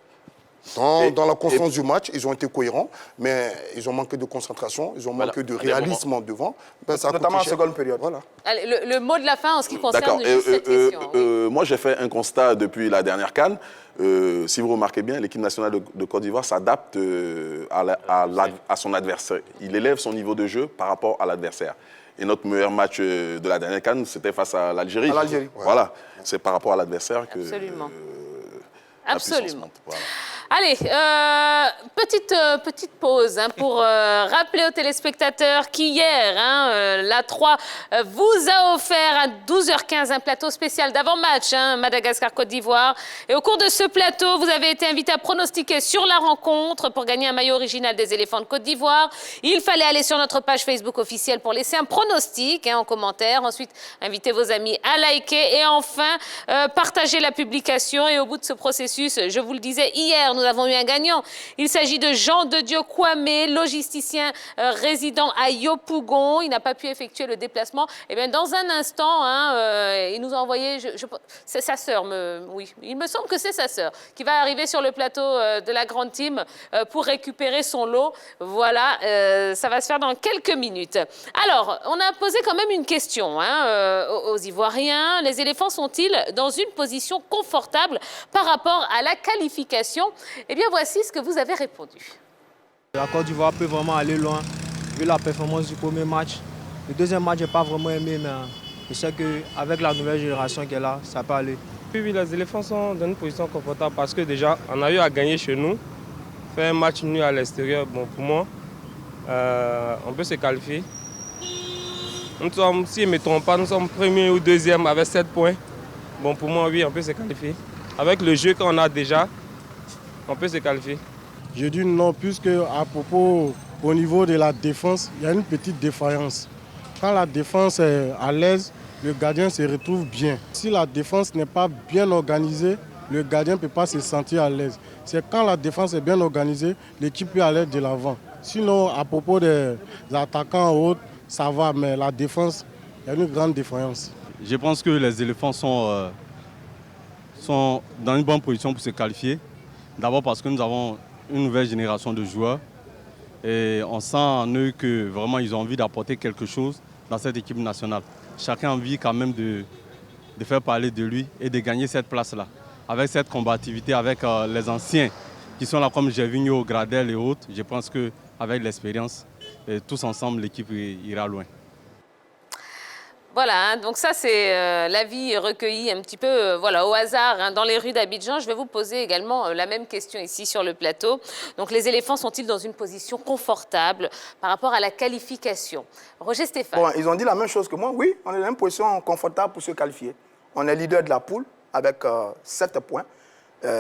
Dans la constance du match, ils ont été cohérents, mais ils ont manqué de concentration, ils ont manqué de réalisme devant. Notamment en seconde période. Voilà. Allez, le mot de la fin en ce qui concerne cette question. Moi, j'ai fait un constat depuis la dernière CAN. Si vous remarquez bien, l'équipe nationale de Côte d'Ivoire s'adapte à son adversaire. Il élève son niveau de jeu par rapport à l'adversaire. Et notre meilleur match de la dernière CAN, c'était face à l'Algérie. Voilà, c'est par rapport à l'adversaire que... Absolument. La puissance monte. Voilà. Allez, petite pause pour rappeler aux téléspectateurs qu'hier, la 3 vous a offert à 12h15 un plateau spécial d'avant-match, Madagascar-Côte d'Ivoire. Et au cours de ce plateau, vous avez été invité à pronostiquer sur la rencontre pour gagner un maillot original des éléphants de Côte d'Ivoire. Il fallait aller sur notre page Facebook officielle pour laisser un pronostic en commentaire. Ensuite, inviter vos amis à liker. Et enfin, partager la publication. Et au bout de ce processus, je vous le disais hier, nous avons eu un gagnant. Il s'agit de Jean de Dieu Kwame, logisticien résident à Yopougon. Il n'a pas pu effectuer le déplacement. Et bien, dans un instant, il nous a envoyé, c'est sa sœur, oui, il me semble que c'est sa sœur, qui va arriver sur le plateau de la grande team pour récupérer son lot. Voilà, ça va se faire dans quelques minutes. Alors, on a posé quand même une question aux Ivoiriens. Les éléphants sont-ils dans une position confortable par rapport à la qualification? Eh bien, voici ce que vous avez répondu. La Côte d'Ivoire peut vraiment aller loin, vu la performance du premier match. Le deuxième match, je n'ai pas vraiment aimé, mais je sais qu'avec la nouvelle génération qui est là, ça peut aller. Oui, les éléphants sont dans une position confortable parce que déjà, on a eu à gagner chez nous, faire un match nul à l'extérieur. Bon, pour moi, on peut se qualifier. Nous sommes, si je ne me trompe pas, nous sommes premier ou deuxième avec 7 points. Bon, pour moi, oui, on peut se qualifier. Avec le jeu qu'on a déjà, on peut se qualifier. Je dis non, puisque à propos, au niveau de la défense, il y a une petite défaillance. Quand la défense est à l'aise, le gardien se retrouve bien. Si la défense n'est pas bien organisée, le gardien ne peut pas se sentir à l'aise. C'est quand la défense est bien organisée, l'équipe peut aller de l'avant. Sinon, à propos des attaquants ou autres, ça va, mais la défense, il y a une grande défaillance. Je pense que les éléphants sont dans une bonne position pour se qualifier. D'abord parce que nous avons une nouvelle génération de joueurs et on sent en eux que vraiment ils ont envie d'apporter quelque chose dans cette équipe nationale. Chacun a envie quand même de faire parler de lui et de gagner cette place-là. Avec cette combativité, avec les anciens qui sont là comme Gervinho, Gradel et autres, je pense qu'avec l'expérience, tous ensemble, l'équipe ira loin. Voilà, donc ça c'est l'avis recueilli un petit peu au hasard dans les rues d'Abidjan. Je vais vous poser également la même question ici sur le plateau. Donc les éléphants sont-ils dans une position confortable par rapport à la qualification? Roger Stéphane. Bon, ils ont dit la même chose que moi. Oui, on est dans une position confortable pour se qualifier. On est leader de la poule avec 7 points.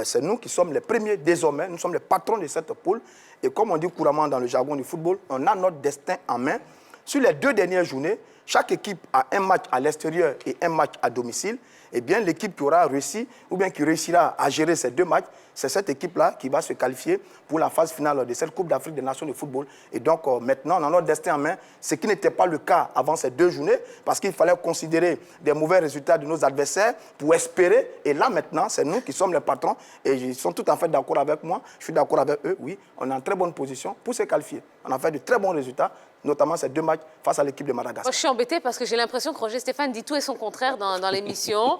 C'est nous qui sommes les premiers désormais. Nous sommes les patrons de cette poule. Et comme on dit couramment dans le jargon du football, on a notre destin en main. Sur les 2 dernières journées, chaque équipe a un match à l'extérieur et un match à domicile. Eh bien, l'équipe qui aura réussi ou bien qui réussira à gérer ces 2 matchs, c'est cette équipe-là qui va se qualifier pour la phase finale de cette Coupe d'Afrique des Nations de football. Et donc, maintenant, on a notre destin en main, ce qui n'était pas le cas avant ces 2 journées, parce qu'il fallait considérer des mauvais résultats de nos adversaires pour espérer. Et là, maintenant, c'est nous qui sommes les patrons. Et ils sont tout à fait d'accord avec moi. Je suis d'accord avec eux. Oui, on est en très bonne position pour se qualifier. On a fait de très bons résultats, notamment ces 2 matchs face à l'équipe de Madagascar. Moi, je suis embêtée parce que j'ai l'impression que Roger Stéphane dit tout et son contraire dans l'émission.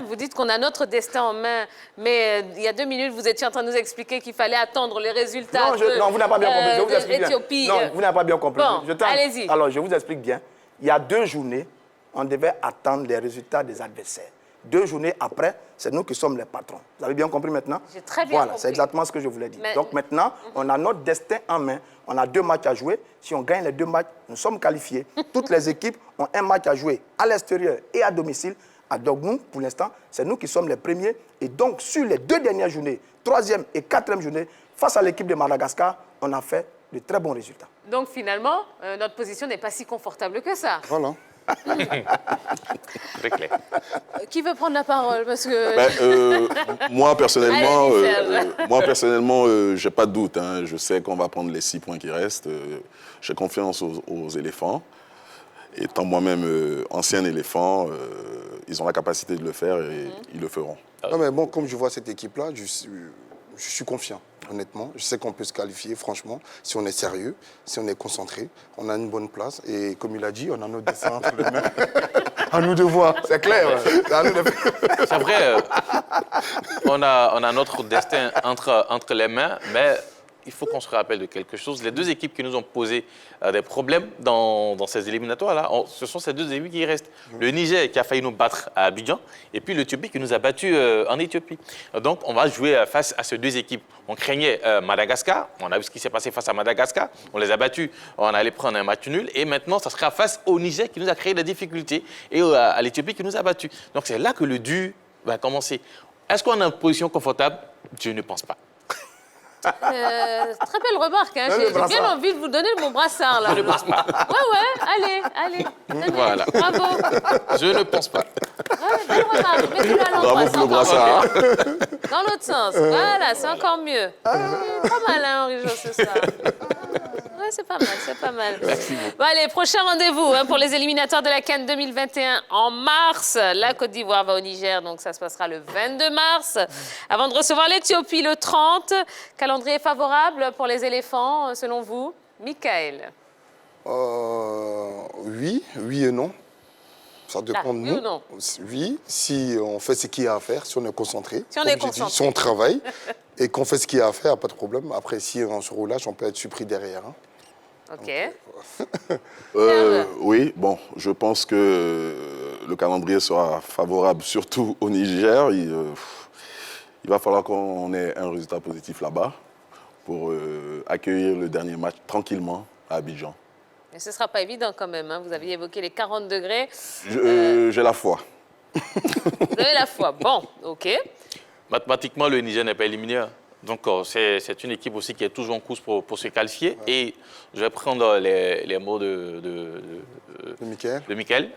Vous dites qu'on a notre destin en main, mais il y a 2 minutes, vous étiez en train de nous expliquer qu'il fallait attendre les résultats non, vous n'avez pas bien compris. Je vous explique Éthiopie. bien. Non, vous n'avez pas bien compris. Bon, allez-y. Alors, je vous explique bien. Il y a 2 journées, on devait attendre les résultats des adversaires. 2 journées après, c'est nous qui sommes les patrons. Vous avez bien compris maintenant? J'ai très bien compris. C'est exactement ce que je voulais dire. Donc maintenant, on a notre destin en main. On a 2 matchs à jouer. Si on gagne les 2 matchs, nous sommes qualifiés. Toutes les équipes ont un match à jouer à l'extérieur et à domicile. Donc nous, pour l'instant, c'est nous qui sommes les premiers. Et donc, sur les 2 dernières journées, 3e et 4e journée, face à l'équipe de Madagascar, on a fait de très bons résultats. Donc finalement, notre position n'est pas si confortable que ça. Voilà. Très clair. Qui veut prendre la parole? Parce que... Moi, personnellement, Allez-y, j'ai pas de doute. Je sais qu'on va prendre les 6 points qui restent. J'ai confiance aux éléphants. Étant moi-même ancien éléphant, ils ont la capacité de le faire et ils le feront. Non, mais bon, comme je vois cette équipe-là, je suis confiant, honnêtement. Je sais qu'on peut se qualifier, franchement, si on est sérieux, si on est concentré. On a une bonne place. Et comme il a dit, on a notre dessin entre les mains. À nous de voir. C'est clair. C'est vrai, on a notre destin entre les mains, mais il faut qu'on se rappelle de quelque chose. Les 2 équipes qui nous ont posé des problèmes dans ces éliminatoires-là, ce sont ces 2 équipes qui restent. Le Niger qui a failli nous battre à Abidjan et puis l'Éthiopie qui nous a battus en Éthiopie. Donc on va jouer face à ces 2 équipes. On craignait Madagascar, on a vu ce qui s'est passé face à Madagascar, on les a battus, on allait prendre un match nul et maintenant ça sera face au Niger qui nous a créé des difficultés et à l'Éthiopie qui nous a battus. Donc c'est là que le dur va commencer. Est-ce qu'on a une position confortable? Je ne pense pas. Très belle remarque. J'ai bien envie de vous donner mon brassard. Là. Je ne pense pas. Ouais, allez. Voilà. Bravo. Je ne pense pas. Ouais, belle remarque. Mettez-le à l'endroit. Bravo pour le brassard. Dans l'autre sens. Voilà, c'est encore mieux. Pas mal, hein, Henri-Jo, ce soir. Ouais, c'est pas mal, c'est pas mal. Bon, allez, prochain rendez-vous pour les éliminatoires de la CAN 2021 en mars. La Côte d'Ivoire va au Niger, donc ça se passera le 22 mars. Avant de recevoir l'Éthiopie le 30. Calendrier favorable pour les éléphants, selon vous? Michael? Oui et non. Ça dépend de nous. Oui ou non? Oui, si on fait ce qu'il y a à faire, si on est concentré, si on est concentré, si on travaille et qu'on fait ce qu'il y a à faire, pas de problème. Après, si on se relâche, on peut être surpris derrière. Hein. OK. Oui, bon, je pense que le calendrier sera favorable, surtout au Niger. Il va falloir qu'on ait un résultat positif là-bas pour accueillir le dernier match tranquillement à Abidjan. Mais ce ne sera pas évident quand même. Hein. Vous aviez évoqué les 40 degrés. J'ai la foi. Vous avez la foi. Bon, OK. Mathématiquement, le Niger n'est pas éliminé. Donc, c'est une équipe aussi qui est toujours en course pour se qualifier. Ouais. Et je vais prendre les mots de Michael.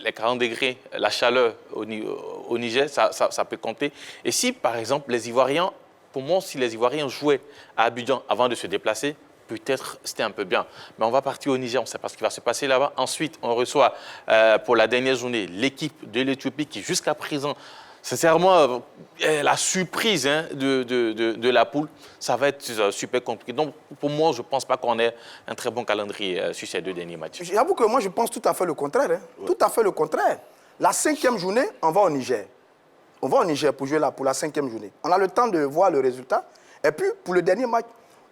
Les 40 degrés, la chaleur au Niger, ça peut compter. Et si, par exemple, les Ivoiriens, pour moi, si les Ivoiriens jouaient à Abidjan avant de se déplacer, peut-être c'était un peu bien. Mais on va partir au Niger, on ne sait pas ce qui va se passer là-bas. Ensuite, on reçoit pour la dernière journée l'équipe de l'Éthiopie qui, jusqu'à présent, sincèrement, la surprise de la poule, ça va être super compliqué. Donc, pour moi, je ne pense pas qu'on ait un très bon calendrier sur ces 2 derniers matchs. J'avoue que moi, je pense tout à fait le contraire. Hein. Ouais. Tout à fait le contraire. La 5e journée, on va au Niger. On va au Niger pour jouer là, pour la 5e journée. On a le temps de voir le résultat. Et puis, pour le dernier match,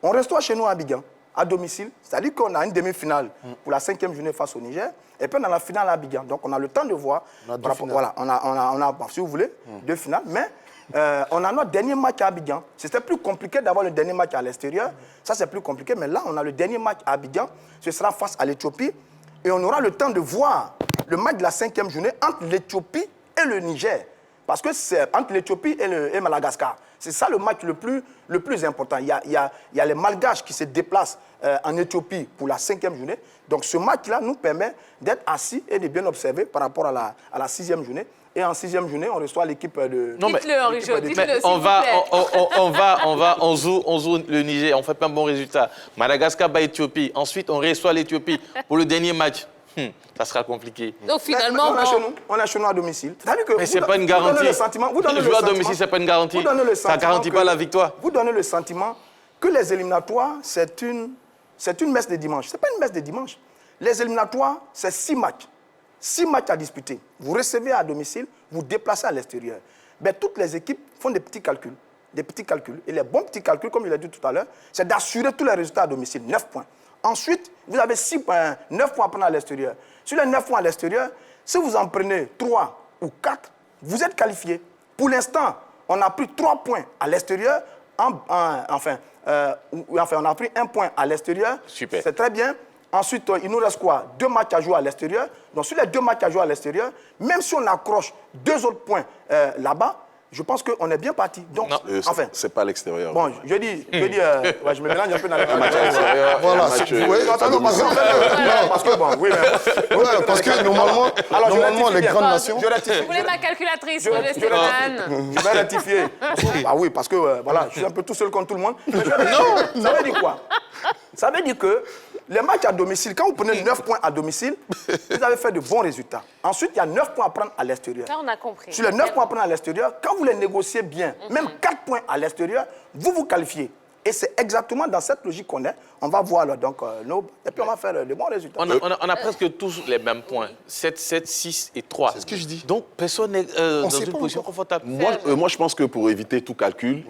on reçoit chez nous à Abidjan, à domicile. C'est-à-dire qu'on a une demi-finale pour la 5e journée face au Niger. Et puis, on a la finale à Abidjan. Donc, on a le temps de voir. On a voilà, on a, si vous voulez, 2 finales. Mais on a notre dernier match à Abidjan. C'était plus compliqué d'avoir le dernier match à l'extérieur. Ça, c'est plus compliqué. Mais là, on a le dernier match à Abidjan. Ce sera face à l'Éthiopie. Et on aura le temps de voir le match de la 5e journée entre l'Éthiopie et le Niger. Parce que c'est entre l'Éthiopie et Madagascar. C'est ça le match le plus important. Il y a les Malgaches qui se déplacent en Éthiopie pour la 5e journée. Donc ce match-là nous permet d'être assis et de bien observer par rapport à la 6e journée. Et en 6e journée, on reçoit l'équipe de... Non, dites-le, Henri-Jo, dites-le, on joue le Niger, on fait pas un bon résultat. Madagascar bat Éthiopie. Ensuite, on reçoit l'Éthiopie pour le dernier match. Ça sera compliqué. Donc finalement, on est chez nous à domicile. Mais ce n'est pas une garantie. Jouer à domicile, ce n'est pas une garantie. Ça ne garantit pas la victoire. Vous donnez le sentiment que les éliminatoires, c'est une messe de dimanche. Ce n'est pas une messe de dimanche. Les éliminatoires, c'est 6 matchs. 6 matchs à disputer. Vous recevez à domicile, vous déplacez à l'extérieur. Ben, toutes les équipes font des petits calculs. Et les bons petits calculs, comme je l'ai dit tout à l'heure, c'est d'assurer tous les résultats à domicile. 9 points. Ensuite, vous avez 9 points à prendre à l'extérieur. Sur les 9 points à l'extérieur, si vous en prenez 3 ou 4, vous êtes qualifié. Pour l'instant, on a pris 3 points à l'extérieur. On a pris 1 point à l'extérieur. Super. C'est très bien. Ensuite, il nous reste quoi? 2 matchs à jouer à l'extérieur. Donc, sur les 2 matchs à jouer à l'extérieur, même si on accroche 2 autres points là-bas, je pense qu'on est bien parti. Donc, enfin, c'est pas à l'extérieur. Bon, je dis, ouais, je me mélange un peu dans les matchs à l'extérieur. Voilà, parce que normalement les grandes nations. Vous voulez ma calculatrice, je vais rectifier. Ah oui, parce que voilà, je suis un peu tout seul contre tout le monde. Non, ça veut dire quoi? Ça veut dire que les matchs à domicile, quand vous prenez 9 points à domicile, vous avez fait de bons résultats. Ensuite, il y a 9 points à prendre à l'extérieur. Ça, on a compris. Sur les 9 points à prendre à l'extérieur, quand vous les négociez bien, même 4 points à l'extérieur, vous vous qualifiez. Et c'est exactement dans cette logique qu'on est. On va voir là, donc, et puis on va faire de bons résultats. On a presque tous les mêmes points. 7, 6 et 3. C'est ce que je dis. Donc, personne n'est dans une position confortable. Moi, je pense que pour éviter tout calcul,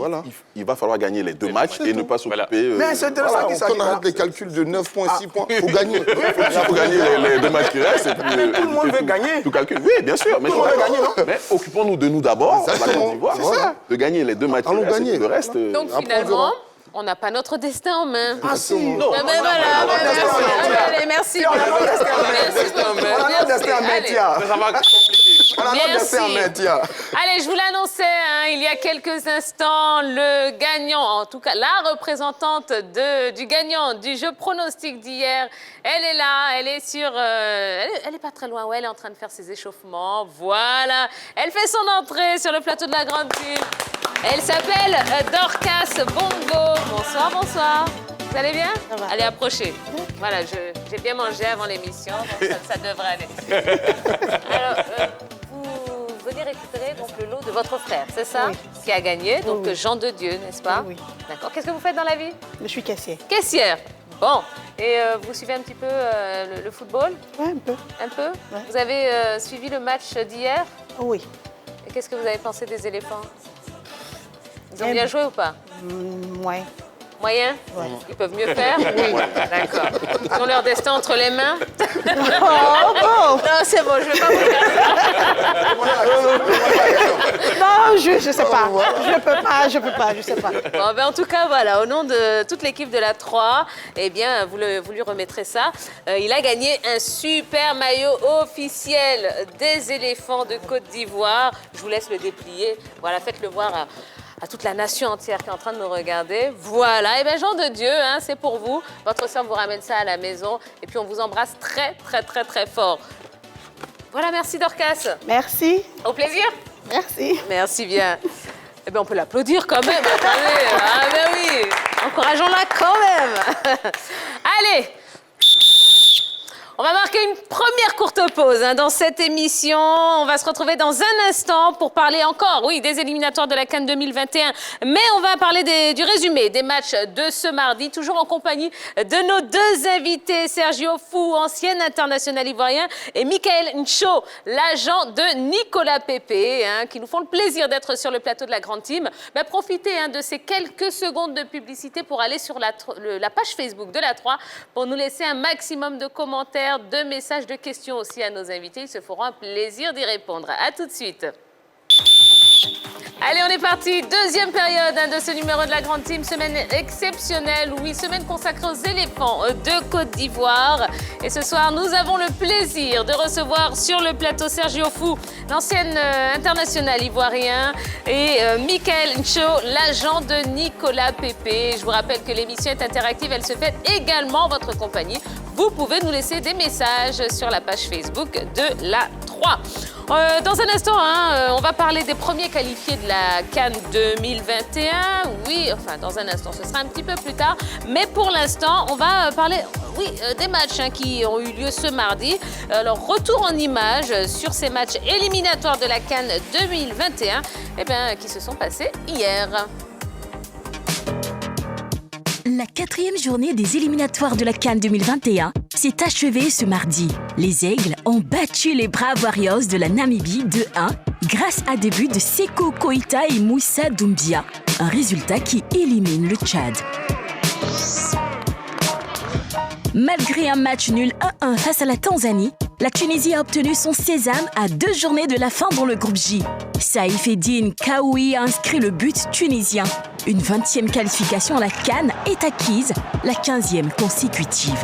il va falloir gagner les 2 matchs et ne pas s'occuper... Mais c'est intéressant qu'il s'agit. On arrête les calculs de 9 points, 6 points pour gagner. Il faut gagner les 2 matchs qui restent. Tout le monde veut gagner. Tout calcul, oui, bien sûr. Tout le monde veut gagner, non? Mais occupons-nous de nous d'abord, la Côte d'Ivoire, de gagner les 2 matchs qui restent. Le reste... Donc finalement... On n'a pas notre destin en main. Ah si, Non, Ah, ben voilà. Allez, merci. On a notre destin en main. On a notre destin en main, tiens. Mais ça va être compliqué. On a notre destin en main, tiens. Allez, je vous l'annonçais il y a quelques instants, le gagnant, en tout cas la représentante du gagnant du jeu pronostic d'hier, elle est là, elle est sur... elle est pas très loin, ouais, elle est en train de faire ses échauffements, voilà. Elle fait son entrée sur le plateau de la grande team. Elle s'appelle Dorcas Bongo. Bonsoir, bonsoir. Vous allez bien? Ça va. Allez, approchez. Voilà, j'ai bien mangé avant l'émission, donc ça devrait aller. Alors, vous venez récupérer donc, le lot de votre frère, c'est ça? Oui. Qui a gagné, donc Oui. Jean de Dieu, n'est-ce pas? Oui. D'accord. Qu'est-ce que vous faites dans la vie? Je suis caissière. Caissière. Bon. Et vous suivez un petit peu le football? Oui, un peu. Un peu? Ouais. Vous avez suivi le match d'hier? Oui. Et qu'est-ce que vous avez pensé des éléphants? Ils ont bien joué ou pas? Ouais. Moyen? Ouais. Ils peuvent mieux faire? Oui. D'accord. Ils ont leur destin entre les mains? Oh, bon. Non, c'est bon, je ne vais pas vous faire ça. Non, je sais pas. Je peux pas, je sais pas. Bon, ben, en tout cas, voilà, au nom de toute l'équipe de la 3, eh bien, vous lui remettrez ça. Il a gagné un super maillot officiel des éléphants de Côte d'Ivoire. Je vous laisse le déplier. Voilà, faites-le voir à toute la nation entière qui est en train de nous regarder. Voilà, et bien Jean de Dieu, c'est pour vous. Votre sœur vous ramène ça à la maison et puis on vous embrasse très, très, très, très fort. Voilà, merci Dorcas. Merci. Au plaisir. Merci. Merci bien. Eh bien, on peut l'applaudir quand même, attendez. Ah ben oui, encourageons-la quand même. Allez. On va marquer une première courte pause dans cette émission. On va se retrouver dans un instant pour parler encore, oui, des éliminatoires de la CAN 2021. Mais on va parler du résumé des matchs de ce mardi, toujours en compagnie de nos deux invités, Sergio Fou, ancien international ivoirien, et Michael Ncho, l'agent de Nicolas Pepe, qui nous font le plaisir d'être sur le plateau de la grande team. Ben, profitez de ces quelques secondes de publicité pour aller sur la page Facebook de la 3 pour nous laisser un maximum de commentaires, de messages, de questions aussi à nos invités. Ils se feront un plaisir d'y répondre. À tout de suite. Allez, on est parti. Deuxième période de ce numéro de la grande team. Semaine exceptionnelle, oui, semaine consacrée aux éléphants de Côte d'Ivoire. Et ce soir, nous avons le plaisir de recevoir sur le plateau Sergio Fou, l'ancien international ivoirien, et Michael Ncho, l'agent de Nicolas Pepe. Je vous rappelle que l'émission est interactive. Elle se fait également en votre compagnie. Vous pouvez nous laisser des messages sur la page Facebook de la 3. Dans un instant, on va parler des premiers qualifiés de la CAN 2021. Oui, enfin, dans un instant, ce sera un petit peu plus tard. Mais pour l'instant, on va parler des matchs qui ont eu lieu ce mardi. Alors, retour en images sur ces matchs éliminatoires de la CAN 2021 qui se sont passés hier. La 4e journée des éliminatoires de la CAN 2021 s'est achevée ce mardi. Les Aigles ont battu les Braves Warriors de la Namibie 2-1 grâce à des buts de Seko Koita et Moussa Doumbia, un résultat qui élimine le Tchad. Malgré un match nul 1-1 face à la Tanzanie, la Tunisie a obtenu son sésame à 2 journées de la fin dans le groupe J. Saïf Eddine Kaoui a inscrit le but tunisien. Une 20e qualification à la CAN est acquise, la 15e consécutive.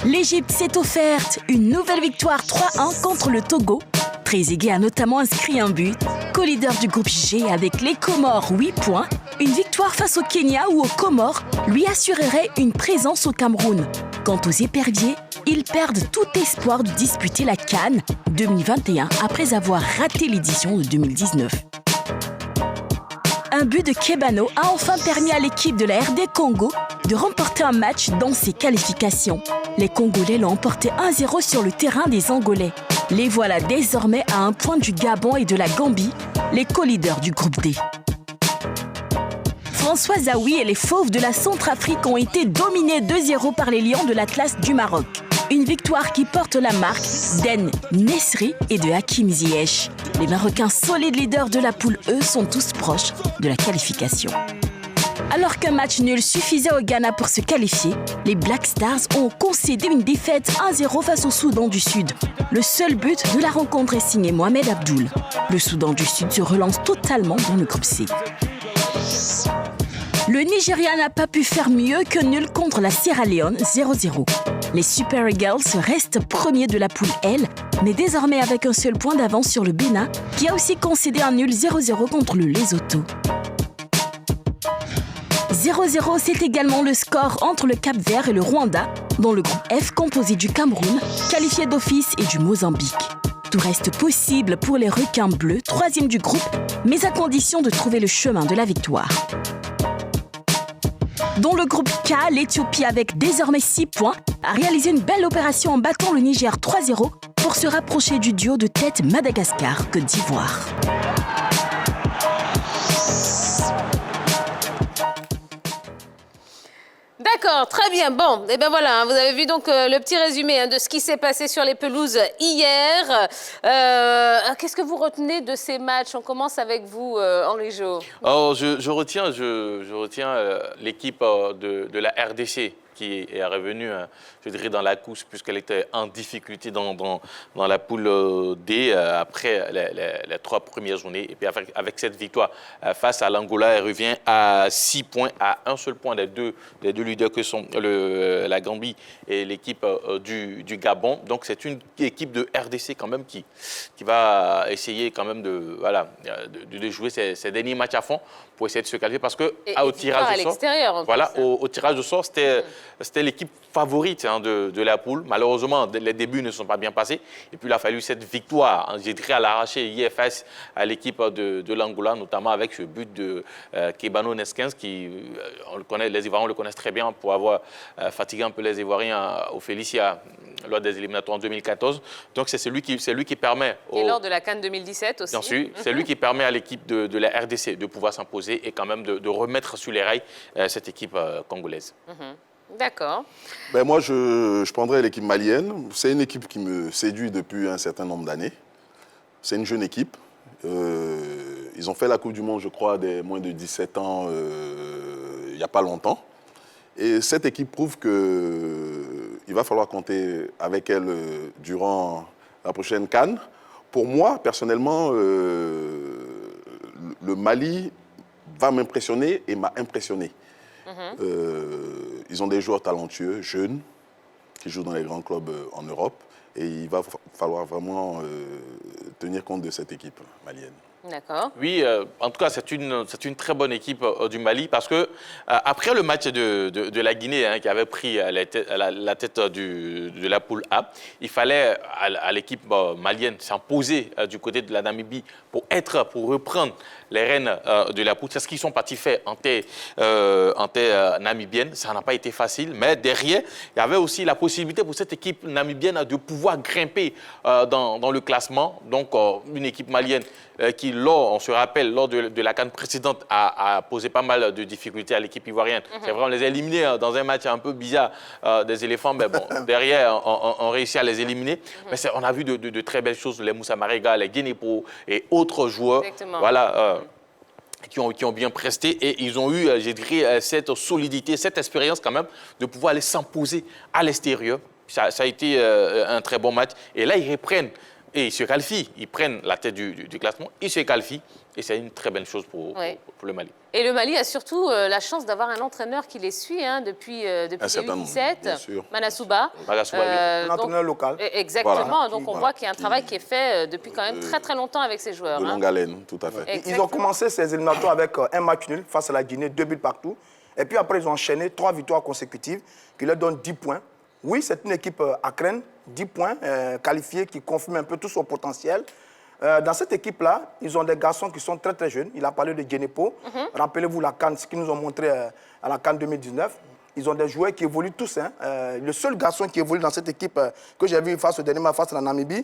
L'Égypte s'est offerte une nouvelle victoire 3-1 contre le Togo. Trezeguet a notamment inscrit un but. Co-leader du groupe G avec les Comores 8 points. Une victoire face au Kenya ou aux Comores lui assurerait une présence au Cameroun. Quant aux éperviers, ils perdent tout espoir de disputer la CAN 2021 après avoir raté l'édition de 2019. Un but de Kebano a enfin permis à l'équipe de la RD Congo de remporter un match dans ses qualifications. Les Congolais l'ont emporté 1-0 sur le terrain des Angolais. Les voilà désormais à un point du Gabon et de la Gambie, les co-leaders du groupe D. François Zawi et les Fauves de la Centrafrique ont été dominés 2-0 par les Lions de l'Atlas du Maroc. Une victoire qui porte la marque d'En Nesri et de Hakim Ziyech. Les Marocains solides leaders de la poule E sont tous proches de la qualification. Alors qu'un match nul suffisait au Ghana pour se qualifier, les Black Stars ont concédé une défaite 1-0 face au Soudan du Sud. Le seul but de la rencontre est signé Mohamed Abdoul. Le Soudan du Sud se relance totalement dans le groupe C. Le Nigeria n'a pas pu faire mieux que nul contre la Sierra Leone 0-0. Les Super Eagles restent premiers de la poule L, mais désormais avec un seul point d'avance sur le Bénin, qui a aussi concédé un nul 0-0 contre le Lesotho. 0-0, c'est également le score entre le Cap-Vert et le Rwanda, dont le groupe F composé du Cameroun, qualifié d'office, et du Mozambique. Tout reste possible pour les requins bleus, troisième du groupe, mais à condition de trouver le chemin de la victoire. Dans le groupe K, l'Éthiopie, avec désormais 6 points, a réalisé une belle opération en battant le Niger 3-0 pour se rapprocher du duo de tête Madagascar-Côte d'Ivoire. D'accord, très bien. Bon, et ben voilà, vous avez vu donc le petit résumé de ce qui s'est passé sur les pelouses hier. Qu'est-ce que vous retenez de ces matchs? On commence avec vous, Henri Jo. Oh, je retiens l'équipe de la RDC qui est revenue, je dirais, dans la course puisqu'elle était en difficulté dans la poule D après les 3 premières journées. Et puis avec cette victoire face à l'Angola, elle revient à 6 points, à un seul point des deux leaders que sont la Gambie et l'équipe du Gabon. Donc c'est une équipe de RDC quand même qui va essayer quand même de jouer ses derniers matchs à fond pour essayer de se qualifier parce que au tirage de sort, au tirage de sort, c'était l'équipe favorite de la poule. Malheureusement, les débuts ne sont pas bien passés. Et puis, il a fallu cette victoire, je dirais, à l'arraché hier face à l'équipe de l'Angola, notamment avec ce but de Kebano Neskens, qui, les Ivoiriens le connaissent très bien pour avoir fatigué un peu les Ivoiriens au Félicia lors des éliminatoires en 2014. Donc, c'est lui qui permet... Et lors de la CAN 2017 aussi. Bien sûr, c'est lui qui permet à l'équipe de la RDC de pouvoir s'imposer et quand même de remettre sur les rails cette équipe congolaise. D'accord. Ben moi, je prendrais l'équipe malienne. C'est une équipe qui me séduit depuis un certain nombre d'années. C'est une jeune équipe. Ils ont fait la Coupe du Monde, je crois, des moins de 17 ans, il n'y a pas longtemps. Et cette équipe prouve qu'il va falloir compter avec elle durant la prochaine CAN. Pour moi, personnellement, le Mali va m'impressionner et m'a impressionné. Ils ont des joueurs talentueux, jeunes, qui jouent dans les grands clubs en Europe. Et il va falloir vraiment tenir compte de cette équipe malienne. D'accord. Oui, en tout cas, c'est une très bonne équipe du Mali parce que après le match de la Guinée qui avait pris la tête de la poule A, il fallait à l'équipe malienne s'imposer du côté de la Namibie pour reprendre les rênes de la poule. C'est ce qu'ils sont partis faire en terre namibienne. Ça n'a pas été facile, mais derrière, il y avait aussi la possibilité pour cette équipe namibienne de pouvoir grimper dans le classement. Donc, une équipe malienne qui, on se rappelle, lors de la CAN précédente, a posé pas mal de difficultés à l'équipe ivoirienne. C'est vrai, on les a éliminés dans un match un peu bizarre des éléphants, mais bon, derrière, on réussit à les éliminer. Mais on a vu de très belles choses, les Moussa Marega, les Guinépo et autres joueurs. Exactement. Voilà. Qui ont bien presté et ils ont eu, je dirais, cette solidité, cette expérience quand même de pouvoir aller s'imposer à l'extérieur. Ça a été un très bon match. Et là, ils reprennent et ils se qualifient. Ils prennent la tête du classement, ils se qualifient et c'est une très belle chose pour le Mali. Et le Mali a surtout la chance d'avoir un entraîneur qui les suit depuis 2017, Manasouba. Un entraîneur local. Exactement, voilà. donc on voit qu'il y a un travail qui est fait depuis quand même très longtemps avec ces joueurs. De longue haleine, tout à fait. Exactement. Ils ont commencé ces éliminatoires avec un match nul face à la Guinée, 2 buts partout. Et puis après, ils ont enchaîné 3 victoires consécutives qui leur donnent 10 points. Oui, c'est une équipe à craindre, 10 points qualifiés qui confirment un peu tout son potentiel. Dans cette équipe-là, ils ont des garçons qui sont très très jeunes. Il a parlé de Guinépo. Rappelez-vous la CAN, ce qu'ils nous ont montré à la CAN 2019. Ils ont des joueurs qui évoluent tous. Le seul garçon qui évolue dans cette équipe que j'ai vu face au dernier match face à la Namibie,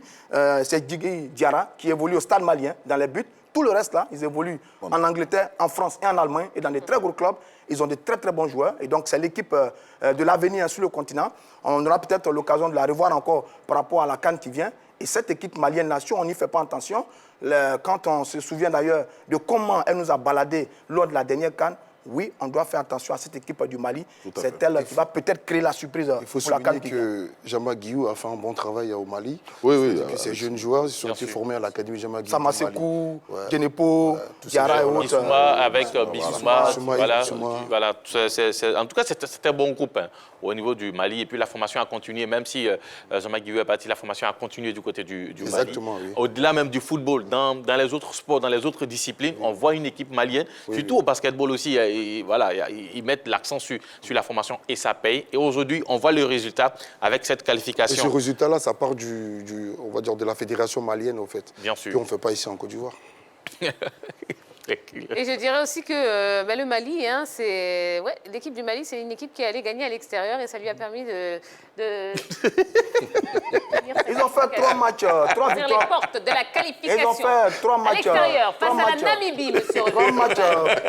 c'est Djigui Diarra, qui évolue au Stade malien dans les buts. Tout le reste, là, ils évoluent en Angleterre, en France et en Allemagne, et dans des très gros clubs. Ils ont de très, très bons joueurs. Et donc, c'est l'équipe de l'avenir sur le continent. On aura peut-être l'occasion de la revoir encore par rapport à la CAN qui vient. Et cette équipe malienne nation, on n'y fait pas attention. Quand on se souvient d'ailleurs de comment elle nous a baladés lors de la dernière CAN, oui, on doit faire attention à cette équipe du Mali. Tout à C'est fait. elle qui va peut-être créer la surprise Il faut pour la souligner CAN. que Jama Guiou a fait un bon travail au Mali. Oui, oui. C'est-à-dire que ces jeunes joueurs ils sont Bien été sûr. formés à l'Académie Jama Guiou. Samasekou, Ouais. Genepo, tous ces Diarra et joueurs-là. autres. Bissouma avec Bissouma, Bissouma, voilà, Bissouma. voilà. En tout cas, c'était un bon groupe hein, au niveau du Mali. Et puis la formation a continué, même si Jean-Marc Guillou est parti, la formation a continué du côté du Mali. Exactement, oui. Au-delà même du football, dans les autres sports, dans les autres disciplines, on voit une équipe malienne, surtout au basketball aussi. Voilà, ils mettent l'accent sur la formation et ça paye. Et aujourd'hui, on voit le résultat avec cette Et ce qualification. résultat-là, ça part on va dire, de la fédération malienne, au fait. Bien sûr. Qu'on ne fait pas ici en Côte d'Ivoire. Et je dirais aussi que le Mali, hein, l'équipe du Mali, c'est une équipe qui est allée gagner à l'extérieur et ça lui a permis de Ils ont fait 3 matchs, 3 ouvrir les victoires. portes de la qualification. Ils ont fait 3 matchs. À l'extérieur, face 3 à la matchs. Namibie, monsieur. 3 matchs,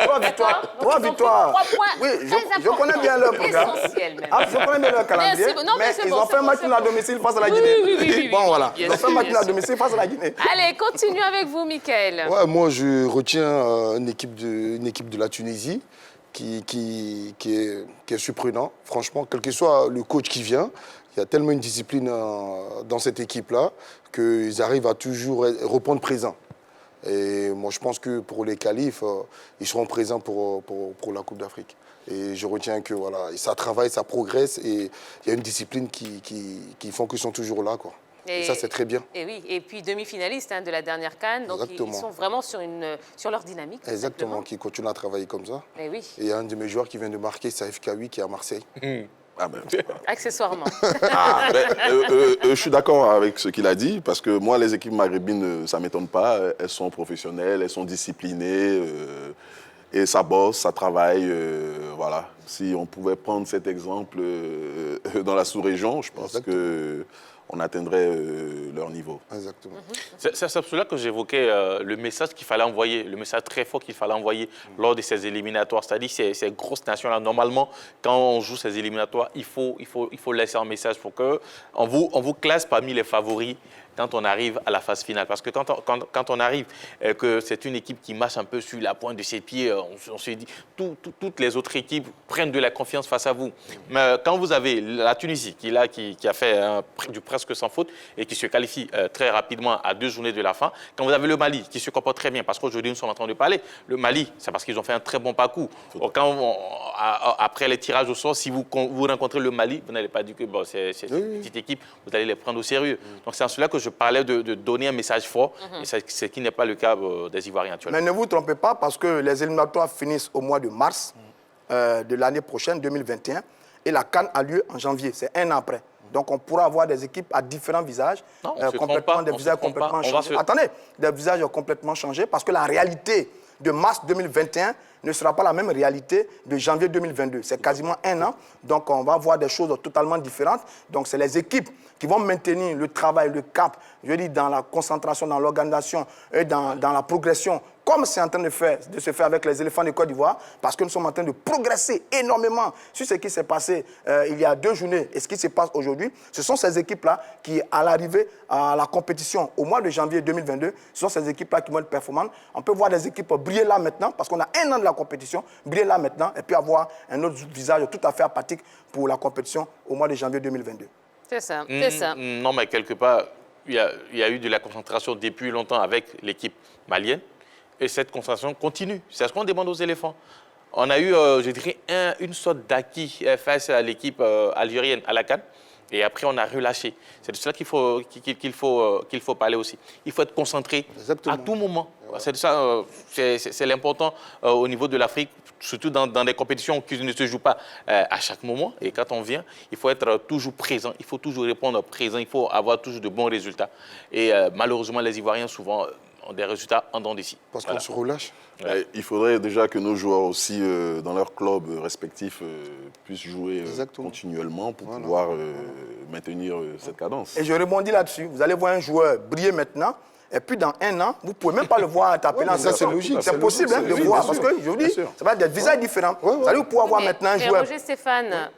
3 victoires. Donc, 3 ils ont victoires. pris 3 points Oui, très je connais bien leur importants, programme. essentiels même. Ah, je connais bien leur calendrier. Merci, non, mais mais c'est ils bon, ont c'est fait un bon, match c'est à bon. domicile face à la Oui, Guinée. oui, Bon, voilà. bien Ils ont fait un sûr, match bien à sûr. domicile face à la Guinée. Allez, continue avec vous, Mickaël. Ouais, moi, je retiens une équipe de la Tunisie qui est surprenant. Franchement, quel que soit le coach qui vient, il y a tellement une discipline dans cette équipe-là qu'ils arrivent à toujours répondre présent. Et moi, je pense que pour les qualifs, ils seront présents pour la Coupe d'Afrique. Et je retiens que voilà, ça travaille, ça progresse et il y a une discipline qui font qu'ils sont toujours là, quoi. Et ça, c'est très bien. Et oui, et puis demi-finaliste de la dernière CAN, donc Exactement. ils sont vraiment sur leur dynamique. tout Exactement, simplement. qui continuent à travailler comme ça. Et oui, Et il y a un de mes joueurs qui vient de marquer, c'est FK8 qui est à Marseille. Ah ben, accessoirement. je suis d'accord avec ce qu'il a dit, parce que moi, les équipes maghrébines, ça ne m'étonne pas. Elles sont professionnelles, elles sont disciplinées, et ça bosse, ça travaille. Voilà. Si on pouvait prendre cet exemple dans la sous-région, je pense qu'on atteindrait leur niveau. Exactement. C'est cela que j'évoquais, le message qu'il fallait envoyer, le message très fort qu'il fallait envoyer lors de ces éliminatoires. C'est-à-dire ces grosses nations-là, normalement, quand on joue ces éliminatoires, il faut laisser un message pour qu'on vous classe parmi les favoris quand on arrive à la phase finale. Parce que quand on arrive, que c'est une équipe qui marche un peu sur la pointe de ses pieds, on se dit, toutes les autres équipes prennent de la confiance face à vous. Mais quand vous avez la Tunisie qui a fait du presque sans faute et qui se qualifie très rapidement à 2 journées de la fin, quand vous avez le Mali qui se comporte très bien, parce qu'aujourd'hui nous sommes en train de parler, le Mali, c'est parce qu'ils ont fait un très bon parcours. Après les tirages au sort, si vous rencontrez le Mali, vous n'allez pas dire que bon, c'est une petite équipe, vous allez les prendre au sérieux. Donc c'est en cela que je parlais de donner un message fort, et ce qui n'est pas le cas des Ivoiriens actuellement. Mais ne vous trompez pas, parce que les éliminatoires finissent au mois de mars de l'année prochaine, 2021, et la CAN a lieu en janvier, c'est 1 an après. Donc on pourra avoir des équipes à différents visages, des visages complètement changés. Attendez, des visages complètement changés, parce que la réalité de mars 2021 ne sera pas la même réalité de janvier 2022. C'est quasiment 1 an, donc on va voir des choses totalement différentes. Donc c'est les équipes qui vont maintenir le travail, le cap, je dis dans la concentration, dans l'organisation et dans la progression, comme c'est en train de se faire avec les éléphants de Côte d'Ivoire, parce que nous sommes en train de progresser énormément sur ce qui s'est passé il y a 2 journées et ce qui se passe aujourd'hui. Ce sont ces équipes-là qui, à l'arrivée à la compétition au mois de janvier 2022, ce sont ces équipes-là qui vont être performantes. On peut voir des équipes briller là maintenant, parce qu'on a 1 an de la compétition, briller là maintenant, et puis avoir un autre visage tout à fait apathique pour la compétition au mois de janvier 2022. C'est ça, c'est ça. Non, mais quelque part, il y a eu de la concentration depuis longtemps avec l'équipe malienne. Et cette concentration continue. C'est ce qu'on demande aux éléphants. On a eu, je dirais, une sorte d'acquis face à l'équipe algérienne à la CAN. Et après, on a relâché. C'est de cela qu'il faut parler aussi. Il faut être concentré à tout moment. C'est de ça, c'est l'important au niveau de l'Afrique, surtout dans des compétitions qui ne se jouent pas à chaque moment. Et quand on vient, il faut être toujours présent. Il faut toujours répondre présent. Il faut avoir toujours de bons résultats. Et malheureusement, les Ivoiriens, souvent, ont des résultats en dents d'ici. Parce qu'on se relâche. Il faudrait déjà que nos joueurs aussi, dans leurs clubs respectifs, puissent jouer continuellement pour pouvoir maintenir cette cadence. Et je rebondis là-dessus. Vous allez voir un joueur briller maintenant. et puis dans 1 an, vous ne pouvez même pas le voir taper dans ça, c'est logique. C'est possible hein, de Oui, voir, bien parce sûr. que je vous dis, ça va être des visages différents. Vous allez pouvoir voir maintenant un Mais joueur. Roger Stéphane,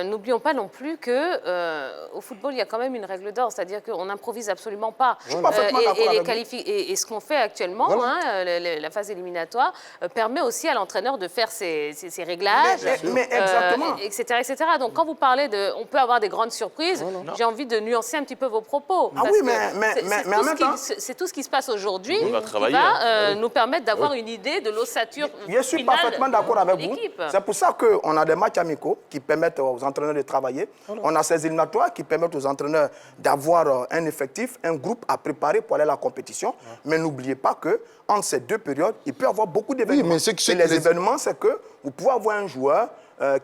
n'oublions pas non plus qu'au football, il y a quand même une règle d'or, c'est-à-dire qu'on n'improvise absolument pas. Je suis parfaitement d'accord avec vous. Et ce qu'on fait actuellement, la phase éliminatoire, permet aussi à l'entraîneur de faire ses réglages, Mais exactement. etc., etc. Donc quand vous parlez de... On peut avoir des grandes surprises, j'ai envie de nuancer un petit peu vos propos. Ah parce oui, que mais en même temps... c'est tout ce qui se passe aujourd'hui On va qui travailler, va nous permettre d'avoir une idée de l'ossature Je suis finale parfaitement d'accord avec de vous. l'équipe. C'est pour ça qu'on a des matchs amicaux qui permettent aux entraîneurs de travailler. On a ces éliminatoires qui permettent aux entraîneurs d'avoir un effectif, un groupe à préparer pour aller à la compétition. Mais n'oubliez pas qu'entre ces 2 périodes, il peut y avoir beaucoup d'événements. mais Et les événements, c'est que vous pouvez avoir un joueur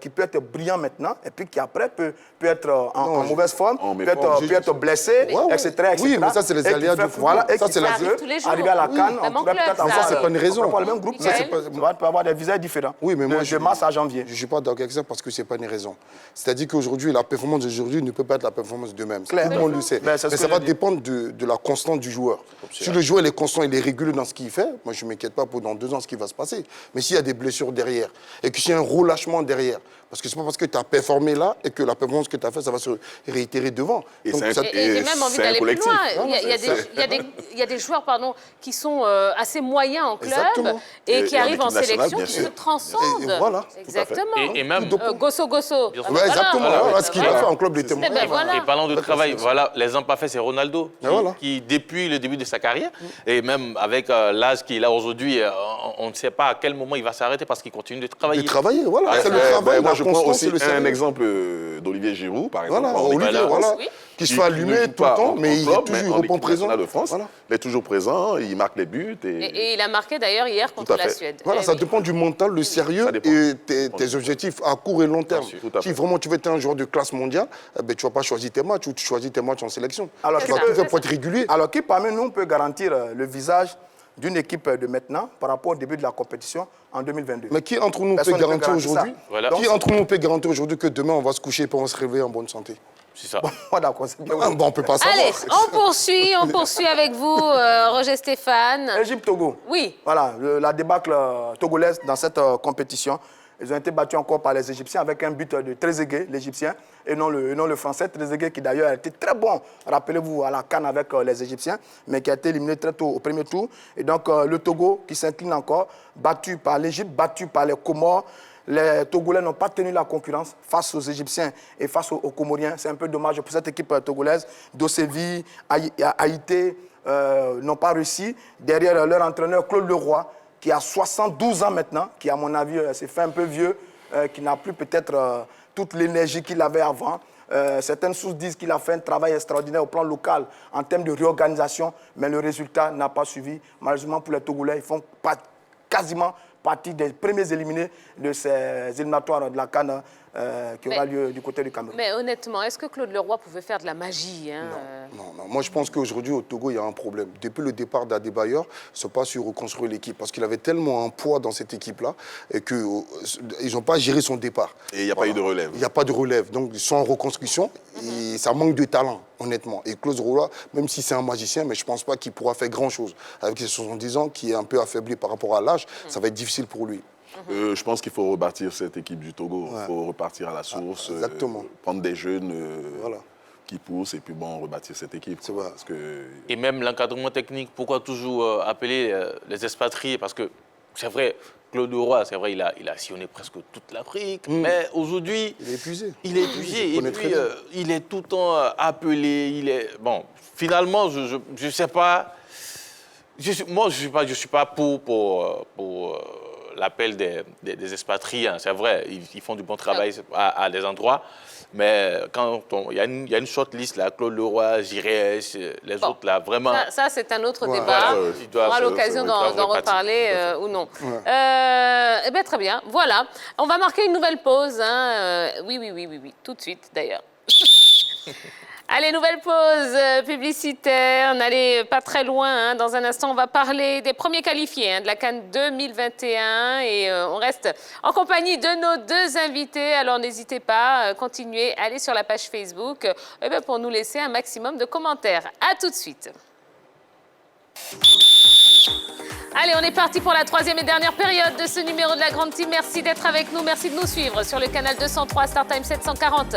qui peut être brillant maintenant et puis qui après peut être en mauvaise forme, peut être blessé, etc. Oui, mais ça, c'est les aléas du football. Voilà, et Ça, qui c'est la fait vie. que, tous les jours. arrivé à la Oui, CAN, on même en pourrait club, peut-être ça. avoir... Ça, c'est pas une raison. On peut avoir le même groupe, Michael. on peut avoir des visages différents. Oui, mais moi, de mars à janvier. Je ne suis pas d'accord avec ça parce que ce n'est pas une raison. C'est-à-dire qu'aujourd'hui, la performance d'aujourd'hui ne peut pas être la performance de même. Tout le monde le sait. Ben, c'est ce Mais que ça va je dis. dépendre de la constance du joueur. Si le joueur il est constant, il est régulier dans ce qu'il fait, moi, je ne m'inquiète pas pour dans 2 ans ce qui va se passer. Mais s'il y a des blessures derrière et que s'il y a un relâchement derrière, parce que ce n'est pas parce que tu as performé là et que la performance que tu as faite, ça va se réitérer devant. Et Donc, c'est ça- Et j'ai même envie c'est un d'aller plus collectif. loin. Non, Il y a des joueurs qui sont assez moyens en club Exactement. et qui Et en arrivent en équipe nationale, sélection, bien qui sûr. se transcendent. Et voilà. Exactement. Et même... Gosso. Ouais, exactement. Voilà ce qu'il a fait en club de Eh témoin. ben voilà. Et parlant de travail, voilà, l'exemple parfait, c'est Ronaldo, qui, depuis le début de sa carrière, et même avec l'âge qu'il a aujourd'hui, on ne sait pas à quel moment il va s'arrêter parce qu'il continue de travailler. De travailler, voilà. C'est le travail, moi, la je prends constance, aussi c'est le un sérieux. exemple d'Olivier Giroud, par exemple. Voilà, en équipe Olivier, de France, voilà. Oui. Qui se fait ne allumer joue tout le pas temps, en mais il club, est toujours, il en répond équipe présent. nationale de France. Voilà. Il est toujours présent, il marque les buts. Et il a marqué d'ailleurs hier contre à la fait. Suède. Voilà, Eh ça oui. dépend du mental, le sérieux Ça dépend. et tes objectifs à court et long terme. sûr, tout à Si fait. vraiment tu veux être un joueur de classe mondiale, tu ne vas pas choisir tes matchs ou tu choisis tes matchs en sélection. Alors, Tu qui vas peut- tout faire pour être régulier. Alors, qui parmi nous peut garantir le visage d'une équipe de maintenant par rapport au début de la compétition en 2022? Mais qui entre nous peut Personne ne peut garantir garantir ça. aujourd'hui Voilà. Qui entre nous peut garantir aujourd'hui que demain on va se coucher et on va se réveiller en bonne santé? C'est ça. Moi, d'accord, c'est bien. Ah, bon, on ne peut pas savoir. Allez, on poursuit avec vous, Roger Stéphane. Égypte-Togo. Oui. Voilà, la débâcle togolaise dans cette compétition. Ils ont été battus encore par les Égyptiens avec un but de Trezeguet, l'Égyptien, et non le Français. Trezeguet qui d'ailleurs a été très bon, rappelez-vous, à la CAN avec les Égyptiens, mais qui a été éliminé très tôt au premier tour. Et donc le Togo qui s'incline encore, battu par l'Égypte, battu par les Comores. Les Togolais n'ont pas tenu la concurrence face aux Égyptiens et face aux Comoriens. C'est un peu dommage pour cette équipe togolaise. Dosevi, Haïté n'ont pas réussi. Derrière leur entraîneur Claude Leroy, qui a 72 ans maintenant, qui à mon avis s'est fait un peu vieux, qui n'a plus peut-être toute l'énergie qu'il avait avant. Certaines sources disent qu'il a fait un travail extraordinaire au plan local en termes de réorganisation, mais le résultat n'a pas suivi. Malheureusement pour les Togolais, ils font quasiment partie des premiers éliminés de ces éliminatoires de la CAN qui aura lieu du côté du Cameroun. Mais honnêtement, est-ce que Claude Leroy pouvait faire de la magie Non. Moi, je pense qu'aujourd'hui, au Togo, il y a un problème. Depuis le départ d'Adebayor, ils n'ont pas su reconstruire l'équipe parce qu'il avait tellement un poids dans cette équipe-là et qu'ils n'ont pas géré son départ. Et il n'y a pas eu de relève. Il n'y a pas de relève. Donc, ils sont en reconstruction et ça manque de talent, honnêtement. Et Claude Leroy, même si c'est un magicien, mais je ne pense pas qu'il pourra faire grand-chose. Avec ses 70 ans, qui est un peu affaibli par rapport à l'âge, ça va être difficile pour lui. Je pense qu'il faut rebâtir cette équipe du Togo. Il faut repartir à la source, prendre des jeunes qui poussent et puis rebâtir cette équipe. Parce que... Et même l'encadrement technique, pourquoi toujours appeler les expatriés? Parce que c'est vrai, Claude Leroy, c'est vrai, il a sillonné presque toute l'Afrique, mais aujourd'hui... Il est épuisé. Il est épuisé et connais puis très bien. il est tout le temps appelé. Bon, finalement, je ne sais pas... Moi, je ne suis pas pour l'appel des expatriés. Hein. C'est vrai, ils font du bon travail à des endroits. Mais quand il y a une short list, là, Claude Leroy, Giresse, les autres, là, vraiment... Ça c'est un autre débat. On aura l'occasion d'en reparler ou non. Eh bien, très bien. Voilà. On va marquer une nouvelle pause. Hein. Oui. Tout de suite, d'ailleurs. Allez, nouvelle pause publicitaire. N'allez pas très loin. Hein. Dans un instant, on va parler des premiers qualifiés de la CAN 2021. Et on reste en compagnie de nos deux invités. Alors, n'hésitez pas, continuez, allez sur la page Facebook pour nous laisser un maximum de commentaires. À tout de suite. Allez, on est parti pour la troisième et dernière période de ce numéro de la Grande Team. Merci d'être avec nous, merci de nous suivre sur le canal 203, StarTime 740,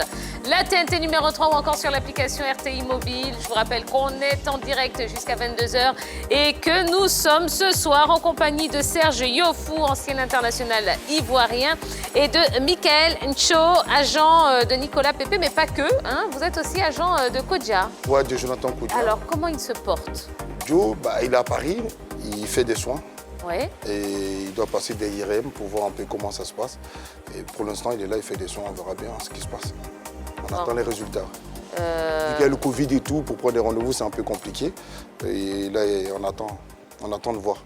la TNT numéro 3 ou encore sur l'application RTI Mobile. Je vous rappelle qu'on est en direct jusqu'à 22h et que nous sommes ce soir en compagnie de Serge Yofou, ancien international ivoirien, et de Michael Ncho, agent de Nicolas Pepe, mais pas que. Hein, vous êtes aussi agent de Kodja. Ouais, de Jonathan Kodja. Alors, comment il se porte? Joe, il est à Paris, il fait des soins. Ouais. Et il doit passer des IRM pour voir un peu comment ça se passe. Et pour l'instant, il est là, il fait des soins, on verra bien ce qui se passe. On attend les résultats. Vu qu'il y a le Covid et tout, pour prendre des rendez-vous, c'est un peu compliqué. Et là, on attend de voir.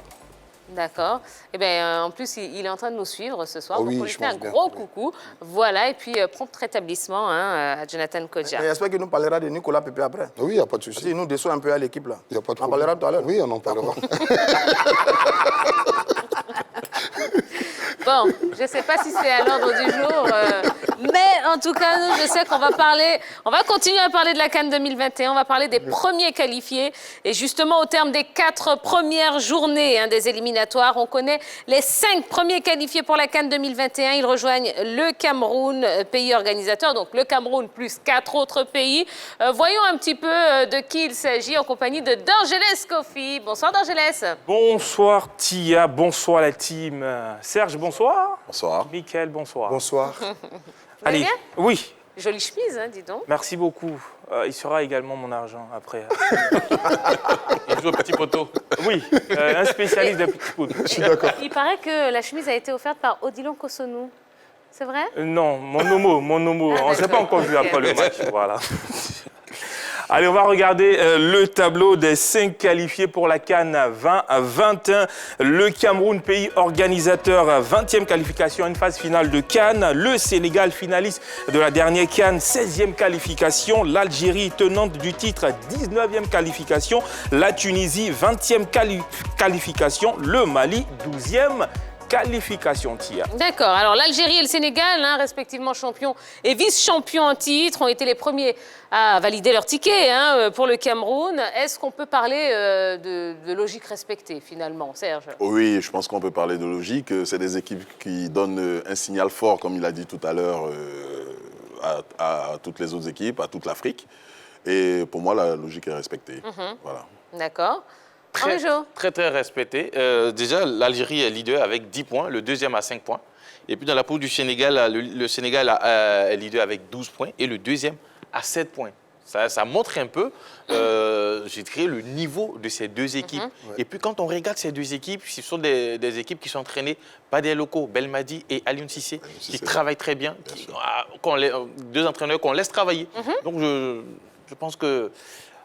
D'accord. Eh bien, en plus, il est en train de nous suivre ce soir. Oh oui, donc, on lui je fait un pense bien, gros oui. coucou. Voilà, et puis prompt rétablissement à Jonathan Kodja. J'espère qu'il nous parlera de Nicolas Pepe après. Oui, il n'y a pas de souci. Il nous déçoit un peu à l'équipe là. Il n'y a pas de On en problème. parlera tout à l'heure. Oui, on en parlera. Bon, je ne sais pas si c'est à l'ordre du jour, mais en tout cas, nous, je sais qu'on va continuer à parler de la CAN 2021, on va parler des premiers qualifiés. Et justement, au terme des 4 premières journées des éliminatoires, on connaît les 5 premiers qualifiés pour la CAN 2021. Ils rejoignent le Cameroun, pays organisateur, donc le Cameroun plus 4 autres pays. Voyons un petit peu de qui il s'agit en compagnie de Dorgelès Kofi. Bonsoir Dorgelès. Bonsoir Tia, bonsoir la team. Serge, bonsoir. Bonsoir. Mickaël, bonsoir. Bonsoir. Vous allez bien? Oui. Jolie chemise, dis donc. Merci beaucoup. Il sera également mon argent après. Il joue au petit poteau. Oui, un spécialiste de petit poteau. Je suis d'accord. Il paraît que la chemise a été offerte par Odilon Kosonou. C'est vrai? Non, mon homo. On ne s'est pas encore vu après le match. Voilà. Allez, on va regarder le tableau des 5 qualifiés pour la CAN 2021. Le Cameroun, pays organisateur, 20e qualification, une phase finale de CAN. Le Sénégal, finaliste de la dernière CAN, 16e qualification. L'Algérie, tenante du titre, 19e qualification. La Tunisie, 20e qualification. Le Mali, 12e qualification, Tia. D'accord. Alors, l'Algérie et le Sénégal, respectivement champions et vice-champions en titre, ont été les premiers à valider leur ticket pour le Cameroun. Est-ce qu'on peut parler de logique respectée, finalement, Serge? Oui, je pense qu'on peut parler de logique. C'est des équipes qui donnent un signal fort, comme il a dit tout à l'heure, à toutes les autres équipes, à toute l'Afrique. Et pour moi, la logique est respectée. Voilà. D'accord. Très respecté. Déjà, l'Algérie est leader avec 10 points, le deuxième à 5 points. Et puis dans la poule du Sénégal, le Sénégal est leader avec 12 points et le deuxième à 7 points. Ça montre un peu, j'ai créé le niveau de ces deux équipes. Et puis quand on regarde ces deux équipes, ce sont des équipes qui sont entraînées par des locaux, Belmadi et Aliou Cissé, qui travaillent très bien, deux entraîneurs qu'on laisse travailler. Donc je pense que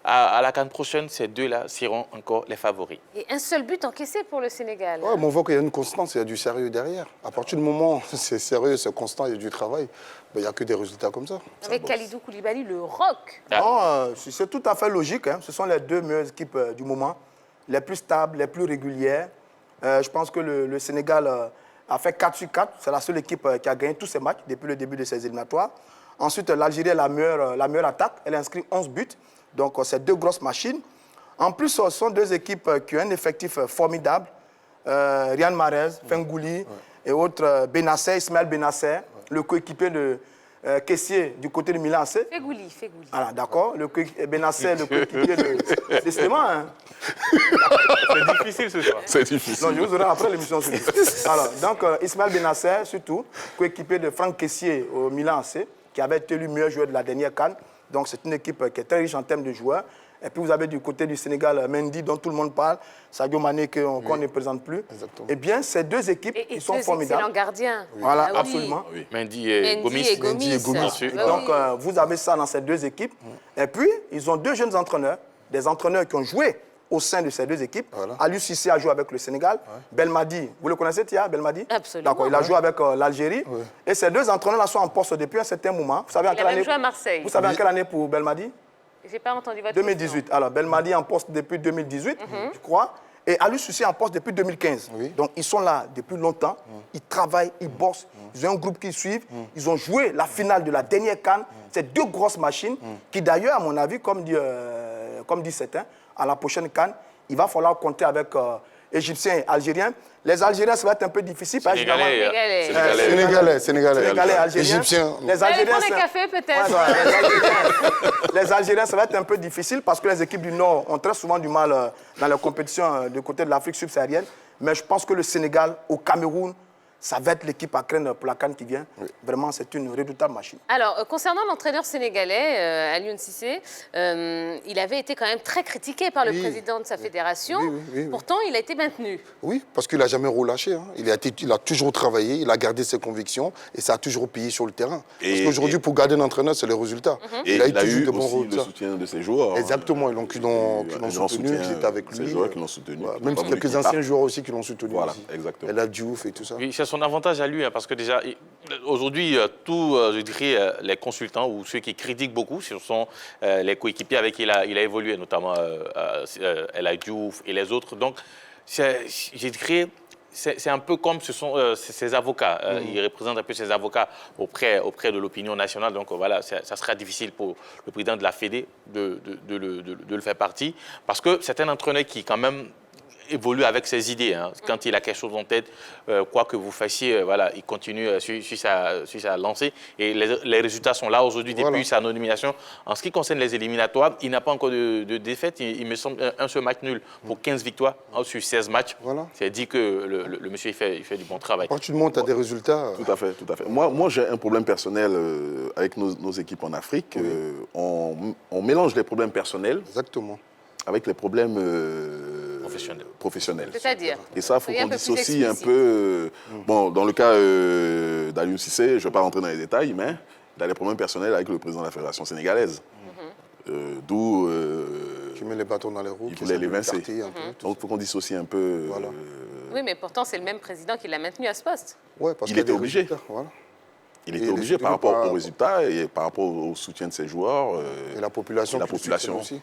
à la CAN prochaine, ces deux-là seront encore les favoris. Et un seul but encaissé pour le Sénégal. Ouais, mais on voit qu'il y a une constance, il y a du sérieux derrière. À partir du moment où c'est sérieux, c'est constant, il y a du travail, il n'y a que des résultats comme ça. Avec Kalidou Koulibaly, le rock. Non, c'est tout à fait logique. Ce sont les deux meilleures équipes du moment, les plus stables, les plus régulières. Je pense que le Sénégal a fait 4 sur 4. C'est la seule équipe qui a gagné tous ses matchs depuis le début de ses éliminatoires. Ensuite, l'Algérie est la meilleure attaque. Elle a inscrit 11 buts. Donc, c'est deux grosses machines. En plus, ce sont deux équipes qui ont un effectif formidable. Riyad Mahrez, Fengouli et autres, Ismaël Benasser, le coéquipier de Kessié du côté de Milan AC. Fegouli. Voilà, d'accord. Benasser, le coéquipier de... Décidément, C'est difficile ce soir. C'est difficile. Non, je vous aurai après l'émission. Alors, donc, Ismaël Benasser, surtout, coéquipier de Franck Kessié au Milan AC, qui avait été élu meilleur joueur de la dernière CAN. Donc, c'est une équipe qui est très riche en termes de joueurs. Et puis, vous avez du côté du Sénégal, Mendy, dont tout le monde parle, Sadio Mané, qu'on ne présente plus. Exactement. Eh bien, ces deux équipes qui sont formidables. Excellents gardiens. Voilà, Ah oui. absolument. Oui. Mendy et Gomis. Donc, vous avez ça dans ces deux équipes. Et puis, ils ont deux jeunes entraîneurs, des entraîneurs qui ont joué au sein de ces deux équipes. Aliou Cissé a joué avec le Sénégal. Belmadi, vous le connaissez, Tia, Belmadi? Absolument. D'accord, il a joué avec l'Algérie. Et ces deux entraîneurs-là sont en poste depuis un certain moment. Vous savez Il a même joué à Marseille. Vous savez en quelle année pour Belmadi? J'ai pas entendu votre 2018. Alors, Belmadi en poste depuis 2018, je crois. Et Aliou Cissé en poste depuis 2015. Donc, ils sont là depuis longtemps. Ils travaillent, ils bossent. Ils ont un groupe qui suit. Ils ont joué la finale de la dernière CAN. C'est deux grosses machines qui, d'ailleurs, à mon avis, comme dit certains, à la prochaine CAN, il va falloir compter avec Égyptiens et Algériens. Les Algériens, ça va être un peu difficile. Sénégalais, Algériens. Égyptiens. Les Algériens, prendre un café peut-être. les Algériens, ça va être un peu difficile parce que les équipes du Nord ont très souvent du mal dans les compétitions du côté de l'Afrique subsaharienne. Mais je pense que le Sénégal, au Cameroun, ça va être l'équipe à craindre pour la CAN qui vient. Oui. Vraiment, c'est une redoutable machine. Alors, concernant l'entraîneur sénégalais, Aliou Cissé, il avait été quand même très critiqué par le président de sa fédération. Pourtant, il a été maintenu. Oui, parce qu'il n'a jamais relâché. Hein. Il a toujours travaillé, il a gardé ses convictions et ça a toujours payé sur le terrain. Parce qu'aujourd'hui, pour garder un entraîneur, c'est les résultats. Et il a eu de bons résultats. Le soutien de ses joueurs. Exactement, qui l'ont soutenu, qui étaient avec lui. Ces joueurs qui l'ont soutenu. Même quelques anciens joueurs aussi qui l'ont soutenu. Voilà, exactement. El Hadji Diouf et tout ça. Oui, c'est son avantage à lui, hein, parce que déjà, aujourd'hui, tous, je dirais, les consultants ou ceux qui critiquent beaucoup, ce sont les coéquipiers avec qui il a évolué, notamment El Hadji Diouf et les autres. Donc, je dirais, c'est un peu comme ce sont ses avocats. Il représente un peu ses avocats auprès de l'opinion nationale. Donc voilà, ça sera difficile pour le président de la Fédé de le faire partie, parce que c'est un entraîneur qui, quand même, évolue avec ses idées. Hein. Quand il a quelque chose en tête, quoi que vous fassiez, voilà, il continue sur sa lancée. Et les résultats sont là aujourd'hui depuis sa nomination. En ce qui concerne les éliminatoires, il n'a pas encore de défaite. Il me semble un seul match nul pour 15 victoires sur 16 matchs. Voilà. C'est dit que le monsieur il fait du bon travail. Quand tu montes à des résultats... Tout à fait, tout à fait. Moi j'ai un problème personnel avec nos équipes en Afrique. On mélange les problèmes personnels avec les problèmes... professionnels. C'est-à-dire? Et ça, il faut qu'on dissocie un peu... Bon, dans le cas d'Aliou Cissé, je ne vais pas rentrer dans les détails, mais il a des problèmes personnels avec le président de la Fédération sénégalaise. D'où... qui met les bâtons dans les roues. Il voulait les vincer. Donc, il faut qu'on dissocie un peu... Voilà. Oui, mais pourtant, c'est le même président qui l'a maintenu à ce poste. Ouais, parce il était obligé. Voilà. Il était obligé par rapport aux résultats et par rapport au soutien de ses joueurs. Et la population. Aussi.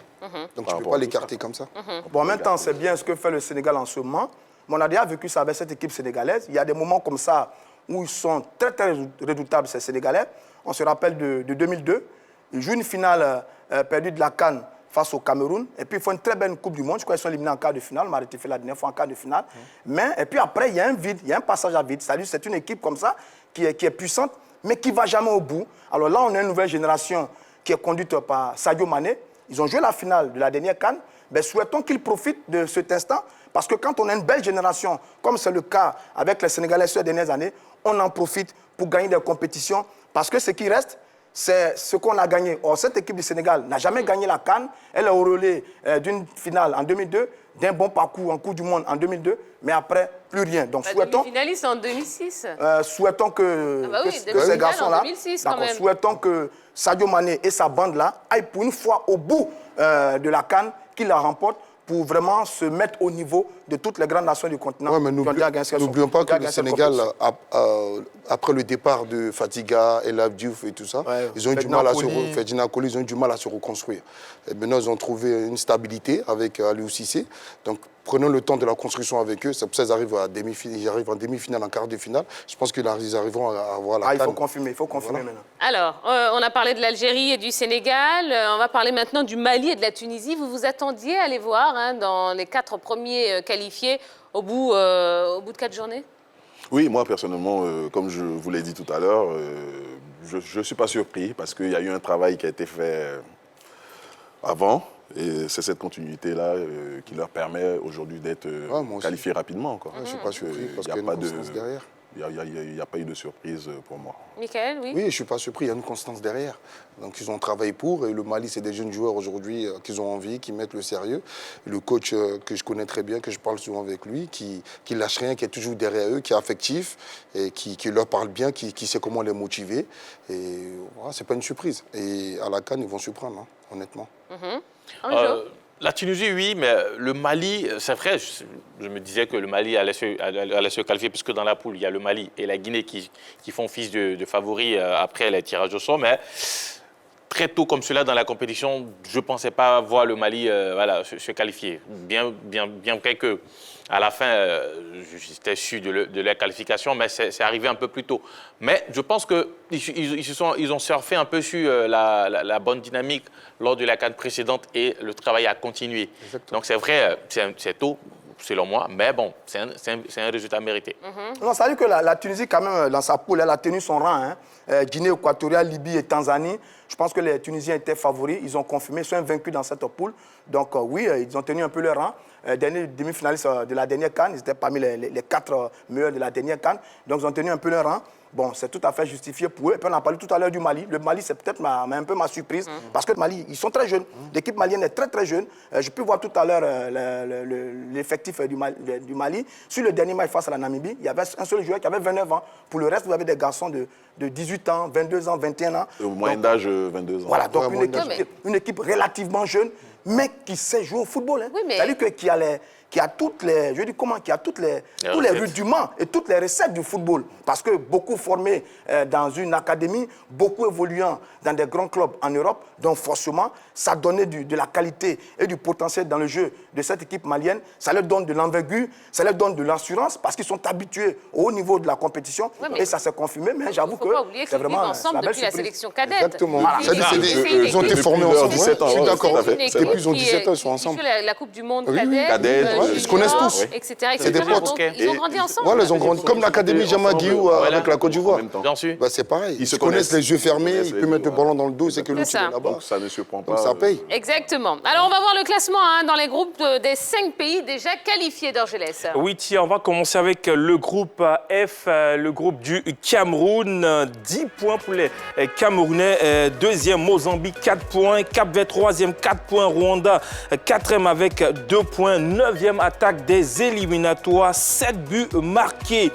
Donc tu ne peux pas l'écarter comme ça. Bon, en même temps, c'est bien ce que fait le Sénégal en ce moment. Mais on a déjà vécu ça avec cette équipe sénégalaise. Il y a des moments comme ça où ils sont très, très redoutables, ces Sénégalais. On se rappelle de 2002. Ils jouent une finale perdue de la CAN face au Cameroun. Et puis, ils font une très belle Coupe du Monde. Je crois qu'ils sont éliminés en quart de finale. On m'a rectifié la dernière fois en quart de finale. Et puis après, il y a un vide, il y a un passage à vide. C'est une équipe comme ça qui est puissante, mais qui ne va jamais au bout. Alors là, on a une nouvelle génération qui est conduite par Sadio Mané. Ils ont joué la finale de la dernière CAN. Souhaitons qu'ils profitent de cet instant, parce que quand on a une belle génération, comme c'est le cas avec les Sénégalais ces dernières années, on en profite pour gagner des compétitions, parce que ce qui reste, c'est ce qu'on a gagné. Or, cette équipe du Sénégal n'a jamais gagné la CAN. Elle est au relais d'une finale en 2002, d'un bon parcours en Coupe du Monde en 2002, mais après, plus rien. Donc, souhaitons... Finaliste en 2006. Souhaitons que ces garçons-là... Souhaitons que Sadio Mané et sa bande-là aillent pour une fois au bout de la CAN, qu'ils la remportent, pour vraiment se mettre au niveau de toutes les grandes nations du continent. Ouais, mais n'oublions pas que le Sénégal, après le départ de Fatiga, El Hadji Diouf et tout ça, ils ont eu du mal à se reconstruire. Et maintenant, ils ont trouvé une stabilité avec Aliou Cissé. Donc, prenons le temps de la construction avec eux. C'est pour ça qu'ils arrivent en demi-finale, en quart de finale. Je pense qu'ils arriveront à avoir la CAN. Il faut confirmer maintenant. Alors, on a parlé de l'Algérie et du Sénégal. On va parler maintenant du Mali et de la Tunisie. Vous vous attendiez à les voir dans les 4 premiers qualifiés au bout de 4 journées? Oui, moi personnellement, comme je vous l'ai dit tout à l'heure, je ne suis pas surpris parce qu'il y a eu un travail qui a été fait avant. Et c'est cette continuité-là qui leur permet aujourd'hui d'être qualifiés rapidement. Je ne suis pas surpris parce qu'il y a une constance derrière. Il n'y a pas eu de surprise pour moi. Michael, oui. Oui, je ne suis pas surpris, il y a une constance derrière. Donc ils ont travaillé pour, et le Mali, c'est des jeunes joueurs aujourd'hui qui ont envie, qui mettent le sérieux. Le coach que je connais très bien, que je parle souvent avec lui, qui lâche rien, qui est toujours derrière eux, qui est affectif, et qui leur parle bien, qui sait comment les motiver. Et voilà, ce n'est pas une surprise. Et à la CAN, ils vont surprendre, honnêtement. La Tunisie, oui, mais le Mali, c'est vrai, je me disais que le Mali allait se qualifier, puisque dans la poule, il y a le Mali et la Guinée qui font office de favoris après les tirages au sort, mais très tôt comme cela dans la compétition, je ne pensais pas voir le Mali se qualifier. Bien vrai que à la fin, j'étais sûr de la qualification, mais c'est arrivé un peu plus tôt. Mais je pense qu'ils ont surfé un peu sur la bonne dynamique lors de la CAN précédente et le travail a continué. Exactement. Donc c'est vrai, c'est tôt, selon moi, mais bon, c'est un résultat mérité. Non, ça veut dire que la Tunisie, quand même, dans sa poule, elle a tenu son rang. Guinée équatoriale, Libye et Tanzanie. Je pense que les Tunisiens étaient favoris. Ils ont confirmé, ils sont invaincus dans cette poule. Donc oui, ils ont tenu un peu leur rang. Dernier demi-finaliste de la dernière CAN, ils étaient parmi les 4 meilleurs de la dernière CAN. Donc ils ont tenu un peu leur rang. Bon, c'est tout à fait justifié pour eux. Et puis on a parlé tout à l'heure du Mali. Le Mali, c'est peut-être un peu ma surprise. Parce que le Mali, ils sont très jeunes. L'équipe malienne est très, très jeune. Je peux voir tout à l'heure l'effectif du Mali. Sur le dernier match face à la Namibie, il y avait un seul joueur qui avait 29 ans. Pour le reste, vous avez des garçons de 18 ans, 22 ans, 21 ans. Au moyen d'âge, 22 ans. Voilà, donc une équipe relativement jeune, mais qui sait jouer au football. Oui, mais... C'est-à-dire qui a toutes les, je dis comment, qui a tous les rudiments et toutes les recettes du football. Parce que beaucoup formés dans une académie, beaucoup évoluant dans des grands clubs en Europe, donc forcément, ça donnait de la qualité et du potentiel dans le jeu de cette équipe malienne. Ça leur donne de l'envergure, ça leur donne de l'assurance, parce qu'ils sont habitués au haut niveau de la compétition. Et ça s'est confirmé, mais j'avoue que c'est vraiment ensemble depuis la sélection cadette. Exactement. Voilà. Ils ont été formés ensemble. 17 ans, je suis d'accord. Depuis ils ont 17 ans, ils sont ensemble. La Coupe du Monde cadette. Ils se connaissent tous. C'est des potes. Ils ont grandi ensemble. Voilà, ils ont grandi. Comme l'Académie Jama Guiou avec la Côte d'Ivoire. Bien sûr. C'est pareil. Ils se connaissent les yeux fermés, ils peuvent mettre le ballon dans le dos, c'est que l'autre est là-bas. Donc ça ne surprend pas. Donc ça paye. Exactement. Alors on va voir le classement dans les groupes des 5 pays déjà qualifiés d'Orgelès. Oui, tiens, on va commencer avec le groupe F, le groupe du Cameroun. 10 points pour les Camerounais. Deuxième, Mozambique, 4 points. Cap-Vert, troisième, 4 points. Rwanda, quatrième avec 2 points. 9e attaque des éliminatoires, 7 buts marqués.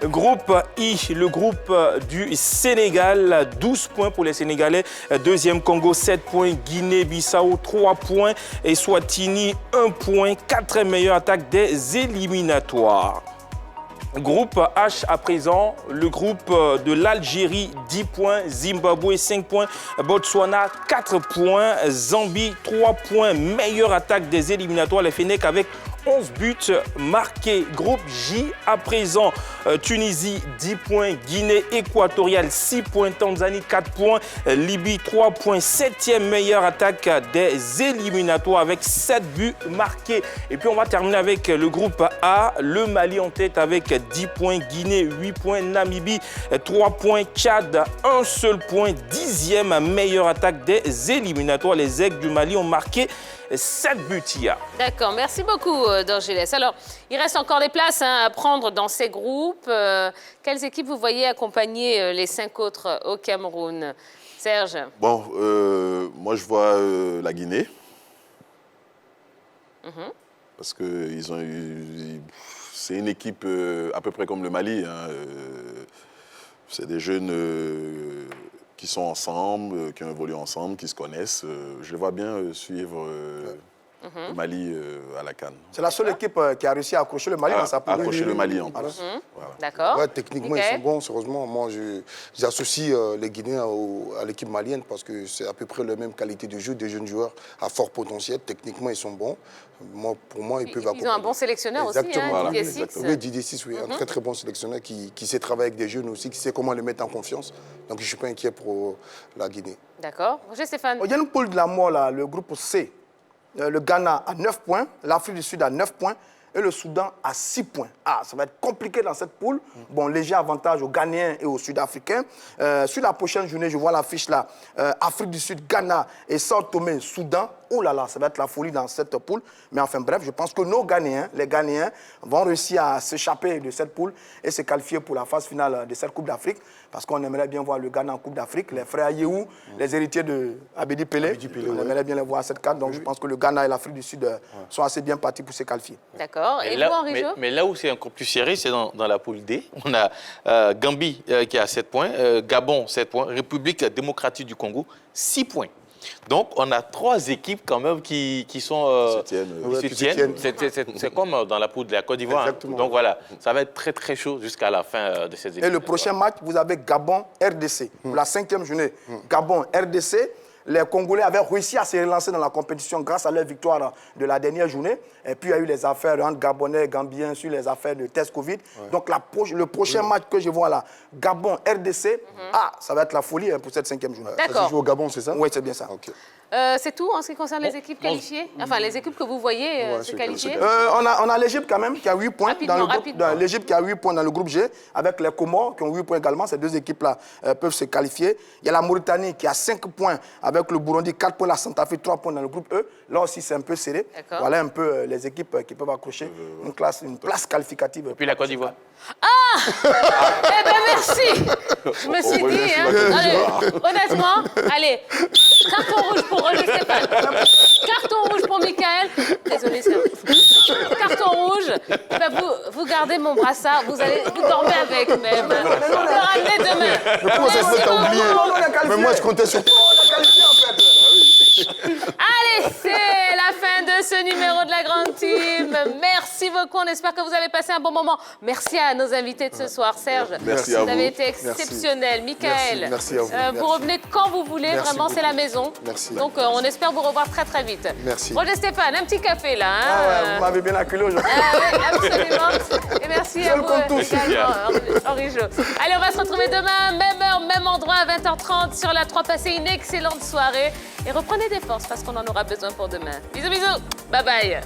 Groupe I, le groupe du Sénégal, 12 points pour les Sénégalais. Deuxième, Congo, 7 points. Guinée-Bissau, 3 points. Et Swatini, 1 point. 4e meilleure attaque des éliminatoires. Groupe H à présent, le groupe de l'Algérie, 10 points, Zimbabwe, 5 points, Botswana, 4 points, Zambie, 3 points, meilleure attaque des éliminatoires, les Fennecs avec 11 buts marqués. Groupe J à présent, Tunisie, 10 points, Guinée équatoriale, 6 points, Tanzanie, 4 points, Libye, 3 points, 7e meilleure attaque des éliminatoires avec 7 buts marqués. Et puis on va terminer avec le groupe A, le Mali en tête avec 10 points, Guinée, 8 points, Namibie, 3 points, Tchad, 1 seul point, 10e meilleure attaque des éliminatoires. Les Aigles du Mali ont marqué 7 buts hier. D'accord, merci beaucoup d'Orgelès. Alors, il reste encore des places à prendre dans ces groupes. Quelles équipes vous voyez accompagner les 5 autres au Cameroun? Serge? Bon, moi je vois la Guinée. Parce que c'est une équipe à peu près comme le Mali. C'est des jeunes qui sont ensemble, qui ont évolué ensemble, qui se connaissent. Je les vois bien suivre le Mali à la CAN. C'est la seule équipe qui a réussi à accrocher le Mali dans sa poule. Accrocher le Mali en plus. Voilà. D'accord. Ouais, techniquement, ils sont bons, sérieusement. Moi, j'associe les Guinéens à l'équipe malienne parce que c'est à peu près la même qualité de jeu, des jeunes joueurs à fort potentiel. Techniquement, ils sont bons. Pour moi, ils peuvent accompagner. Ils ont un bon sélectionneur aussi, Didier Six. Oui, Didier Six, oui, un très très bon sélectionneur qui sait travailler avec des jeunes aussi, qui sait comment les mettre en confiance. Donc, je ne suis pas inquiet pour la Guinée. D'accord. Roger Stéphane. Il y a une poule de la mort, là, le groupe C. Le Ghana à 9 points, l'Afrique du Sud à 9 points et le Soudan à 6 points. Ah, ça va être compliqué dans cette poule. Bon, léger avantage aux Ghanéens et aux Sud-Africains. Sur la prochaine journée, je vois l'affiche là. Afrique du Sud, Ghana et Sao Tomé, Soudan. Oh là là, ça va être la folie dans cette poule. Mais enfin bref, je pense que nos Ghanéens, les Ghanéens, vont réussir à s'échapper de cette poule et se qualifier pour la phase finale de cette Coupe d'Afrique. Parce qu'on aimerait bien voir le Ghana en Coupe d'Afrique. Les frères Yéhou, les héritiers de Abedi Pelé, on aimerait bien les voir à cette carte. Donc je pense que le Ghana et l'Afrique du Sud sont assez bien partis pour se qualifier. D'accord. Et vous, Henri Jo? Mais là où c'est encore plus serré, c'est dans la poule D. On a Gambie qui a 7 points, Gabon 7 points, République démocratique du Congo 6 points. Donc, on a 3 équipes quand même qui sont... Septième. C'est comme dans la poule de la Côte d'Ivoire. Exactement. Donc voilà, ça va être très très chaud jusqu'à la fin de ces équipes. Et le prochain match, vous avez Gabon-RDC. Pour la 5e journée, Gabon-RDC. Les Congolais avaient réussi à se relancer dans la compétition grâce à leur victoire de la dernière journée. Et puis, il y a eu les affaires entre Gabonais et Gambiens sur les affaires de test Covid. Donc, le prochain match que je vois là, Gabon-RDC, ça va être la folie pour cette 5e journée. D'accord. Ça se joue au Gabon, c'est ça? Oui, c'est bien ça. C'est tout en ce qui concerne les équipes qualifiées? Enfin, les équipes que vous voyez se qualifier? On a l'Égypte quand même qui a 8 points dans le groupe. Rapidement. L'Égypte qui a 8 points dans le groupe G, avec les Comores qui ont 8 points également. Ces 2 équipes-là peuvent se qualifier. Il y a la Mauritanie qui a 5 points, avec le Burundi 4 points, la Centrafrique 3 points dans le groupe E. Là aussi, c'est un peu serré. Voilà un peu les équipes qui peuvent accrocher une place qualificative. Et puis la Côte d'Ivoire. Ah! Eh bien, merci! Je me suis dit, allez, honnêtement, allez, carton rouge pour Roger Stéphane. Carton rouge pour Michael. Désolé, c'est carton rouge. Ben, vous gardez mon brassard, vous dormez avec même. Vous le ramenez demain. Mais comment ça se fait que t'as oublié? Mais moi, je comptais sur toi. Allez, c'est la fin de ce numéro de la Grande Team. Merci beaucoup. On espère que vous avez passé un bon moment. Merci à nos invités de ce soir. Serge, Merci à vous vous. avez été exceptionnel. Michael, Merci à vous. vous revenez quand vous voulez. Merci Vraiment, c'est la beaucoup. maison. Merci. Donc, on espère vous revoir très, très vite. Merci. Roger Stéphane, un petit café, là. Hein, Vous m'avez bien acculé aujourd'hui. oui, absolument. Et merci à vous également, Henri Jo. Allez, on va se retrouver demain, même heure, même endroit, à 20h30 sur la 3. Passez une excellente soirée et reprenez des forces parce qu'on en aura besoin pour demain. Bisous, bisous. Bye bye.